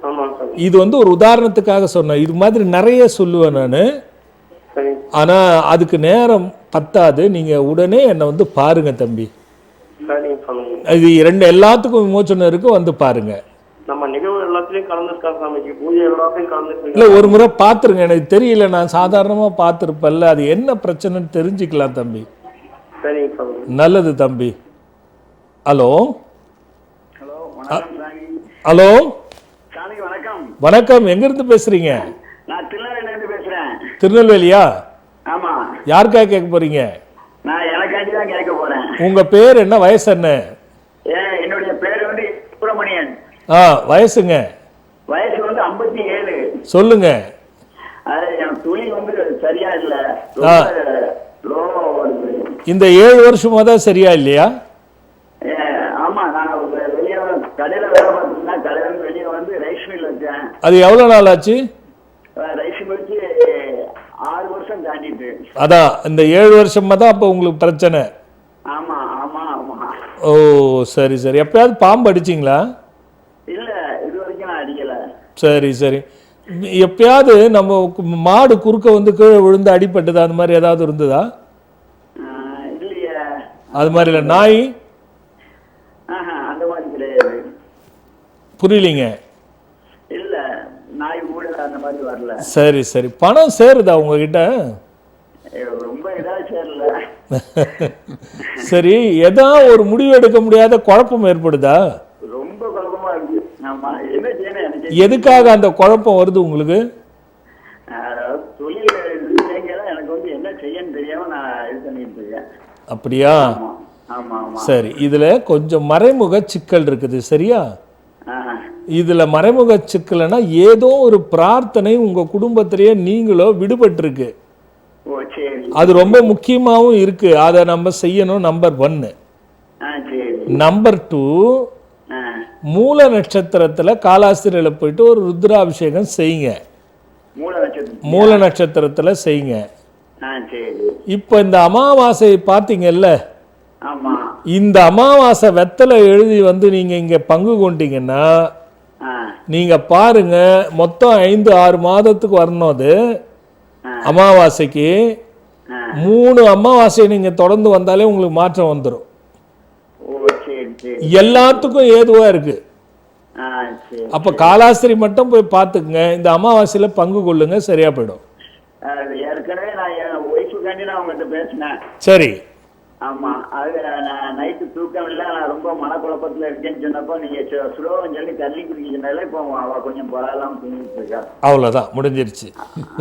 ஆமாம் சாமி. இது வந்து ஒரு உதாரணத்துக்காக சொன்னேன். இது மாதிரி நிறைய சொல்லுவேன் நான், சரி. ஆனால் அதுக்கு நேரம் பத்தாது. நீங்கள் உடனே என்னை வந்து பாருங்க தம்பி. சரிங்க சாமி. இது 2 எல்லாத்துக்கும் விமோச்சனம் இருக்கு, வந்து பாருங்க. நம்ம நிகழ்வு எல்லாத்துலயும் கலந்துருக்கா சாமிஜி, பூஜை எல்லாத்தையும் கலந்துருக்கீங்க. இல்லை, ஒரு முறை பார்த்துருங்க, எனக்கு தெரியல, நான் சாதாரணமாக பார்த்துருப்பேன்ல, அது என்ன பிரச்சனைன்னு தெரிஞ்சுக்கலாம் தம்பி. சரிங்க சாமி. நல்லது தம்பி. ஹலோ ஹலோ, வணக்கம் சாமி. ஹலோ, சாமி வணக்கம். வணக்கம், எங்கேருந்து பேசுகிறீங்க? நான் திருநெல்வேலியிலிருந்து பேசுறேன். திருநெல்வேலியா? ஆமா. யாருக்காக கேட்க போறீங்க? நான் எனக்காண்டி தான் கேட்க போறேன். உங்கள் பேர் என்ன, வயசு என்ன? என்னுடைய பேரு வந்து சுப்பிரமணியன். வயசுங்க? வயசு வந்து 57. சொல்லுங்க. அது என் துளி வந்து சரியா இல்ல, லோவா வருது. இந்த 7 வருஷமா தான் சரியா இல்லையா? ஆமா, நான் வெளியே கடையில வேலை பார்த்தீங்கன்னா கடையில இருந்து வெளியே வந்து ரைஸ் மில் வச்சேன். அது எவ்வளோ நாள் ஆச்சு? ரைஸ் மில் வச்சு 6 வருஷம் தாண்டிட்டு. அதான், இந்த 7 வருஷமா தான் அப்போ உங்களுக்கு பிரச்சனை. ஆமா ஆமா ஆமா. ஓ, சரி சரி. எப்பயாவது பாம்பு அடிச்சிங்களா? இல்ல, இது வரைக்கும் நான் அடிக்கல. சரி சரி. எப்பயாவது நம்ம மாடு குறுக்க வந்து கீழே விழுந்து அடிபட்டது, அந்த மாதிரி ஏதாவது இருந்ததா? இல்லையே. அது மாதிரி இல்லை. நாய்? அந்த மாதிரி கிடையாது. புரியலிங்க. இல்ல, நாய் கூட அந்த மாதிரி வரல. சரி சரி. பணம் சேருதா உங்ககிட்ட? ரொம்ப ஏதாவது சேரல. சரி, ஏதா ஒரு முடிவு எடுக்க முடியாத குழப்பம் ஏற்படுதா? ரொம்ப குழப்பமா இருக்கு. ஆமா, என்ன செய்யணும் எனக்கு. எதுக்காக அந்த குழப்பம் வருது உங்களுக்கு? தொழில் எனக்கு வந்து என்ன செய்யன்னு தெரியாம நான் இது பண்ணிட்டு இருக்கேன். அப்படியா? ஆமா ஆமா. சரி, இதுல கொஞ்சம் மறைமுக சிக்கல் இருக்குது, சரியா? இதுல மறைமுக சிக்கல்னா ஏதோ ஒரு பிரார்த்தனை உங்க குடும்பத்திலேயே நீங்களோ விடுபட்டிருக்கு. அது ரொம்ப முக்கியமாகவும் இருக்கு, அதை நம்ம செய்யணும். நம்பர் 1. நம்பர் 2, மூல நட்சத்திரத்துல காலாஸ்திரியில போயிட்டு ஒரு ருத்ராபிஷேகம் செய்யுங்க. மூல நட்சத்திரத்தில் செய்யுங்க. சரி. இப்போ இந்த அமாவாசை பார்த்தீங்கல்ல, ஆமா. இந்த அமாவாசை வெத்தலை எழுதி வந்து நீங்கள் இங்கே பங்கு கொண்டீங்கன்னா நீங்கள் பாருங்க, மொத்தம் 5-6 மாதத்துக்கு வரணும். அது அமாவாசைக்கு 3 அமாவாசை நீங்கள் தொடர்ந்து வந்தாலே உங்களுக்கு மாற்றம் வந்துடும். எல்லாத்துக்கும் ஏதுவா இருக்கு. அப்ப காலாஸ்திரி மட்டும் போய் பார்த்துக்குங்க, இந்த அமாவாசையில பங்கு கொள்ளுங்க, சரியா போயிடும். ஏற்கனவே நான் என் ஒய்ஃபுக்காண்டி நான் உங்ககிட்ட பேசினேன். சரி. ஆமா, அது நான் நைட்டு தூக்கம் இல்லை, நான் ரொம்ப மனக்குழப்பத்துல இருக்கேன்னு சொன்னப்போ நீங்க ஸ்லோகம் சொல்லி தள்ளி குடிக்கிறதுனால இப்போ அவ கொஞ்சம் பரவாயில்லாம தூங்கிட்டு இருக்கா. அவ்வளவுதான், முடிஞ்சிருச்சு.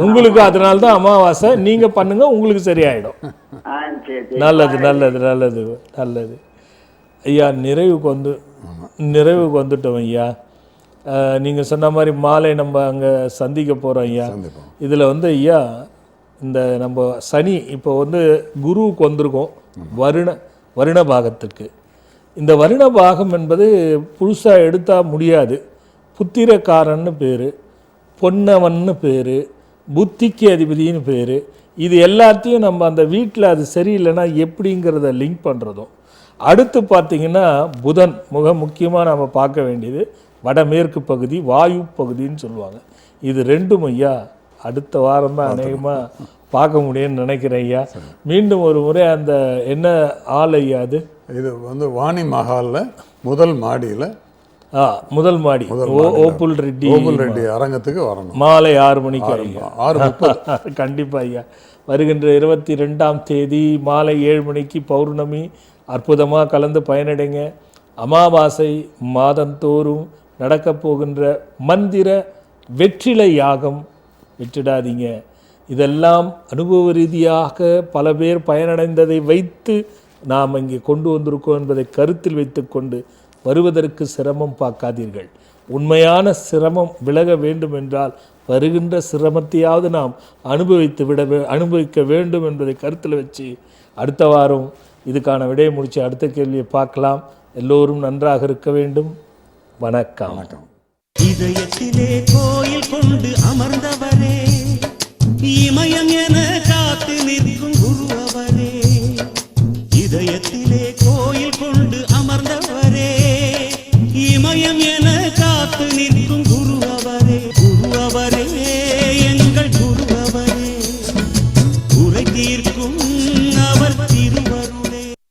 உங்களுக்கு அதனால்தான் அமாவாசை, நீங்க பண்ணுங்க, உங்களுக்கு சரியாயிடும். நல்லது நல்லது நல்லது நல்லது ஐயா. நிறைவுக்கு வந்துட்டோம் ஐயா. நீங்கள் சொன்ன மாதிரி மாலை நம்ம அங்கே சந்திக்க போகிறோம் ஐயா. இதில் வந்து ஐயா, இந்த நம்ம சனி இப்போ வந்து குருவுக்கு வந்திருக்கோம் வருண பாகத்துக்கு. இந்த வருண பாகம் என்பது புதுசாக எடுத்தால் முடியாது. புத்திரக்காரன்னு பேர், பொன்னவன்னு பேர், புத்திக்கு அதிபதினு பேர். இது எல்லாத்தையும் நம்ம அந்த வீட்டில் அது சரியில்லைன்னா எப்படிங்கிறத லிங்க் பண்ணுறதும். அடுத்து பார்த்திங்கன்னா புதன் மிக முக்கியமாக நம்ம பார்க்க வேண்டியது வடமேற்கு பகுதி, வாயு பகுதின்னு சொல்லுவாங்க. இது ரெண்டும் ஐயா அடுத்த வாரம் தான் அநேகமாக பார்க்க முடியும்னு நினைக்கிறேன் ஐயா. மீண்டும் ஒரு முறை அந்த என்ன ஆள் ஐயா அது? இது வந்து வாணி மஹாலில் முதல் மாடியில், முதல் மாடி ஓபுல் ரெட்டி அரங்கத்துக்கு வரணும். மாலை 6 மணிக்கு 6:30 கண்டிப்பாக ஐயா. வருகின்ற 22ஆம் தேதி மாலை 7 மணிக்கு பௌர்ணமி. அற்புதமாக கலந்து பயனடைங்க. அமாவாசை மாதந்தோறும் நடக்கப் போகின்ற மந்திர வெற்றிலை யாகம் விட்டுடாதீங்க. இதெல்லாம் அனுபவ ரீதியாக பல பேர் பயனடைந்ததை வைத்து நாம் இங்கே கொண்டு வந்திருக்கோம் என்பதை கருத்தில் வைத்து கொண்டு வருவதற்கு சிரமம் பார்க்காதீர்கள். உண்மையான சிரமம் விலக வேண்டும் என்றால் வருகின்ற சிரமத்தையாவது நாம் அனுபவிக்க வேண்டும் என்பதை கருத்தில் வச்சு அடுத்த வாரம் இதுக்கான விடையை முடித்து அடுத்த கேள்வியை பார்க்கலாம். எல்லோரும் நன்றாக இருக்க வேண்டும். வணக்கம். இதயத்திலே கோயில் கொண்டு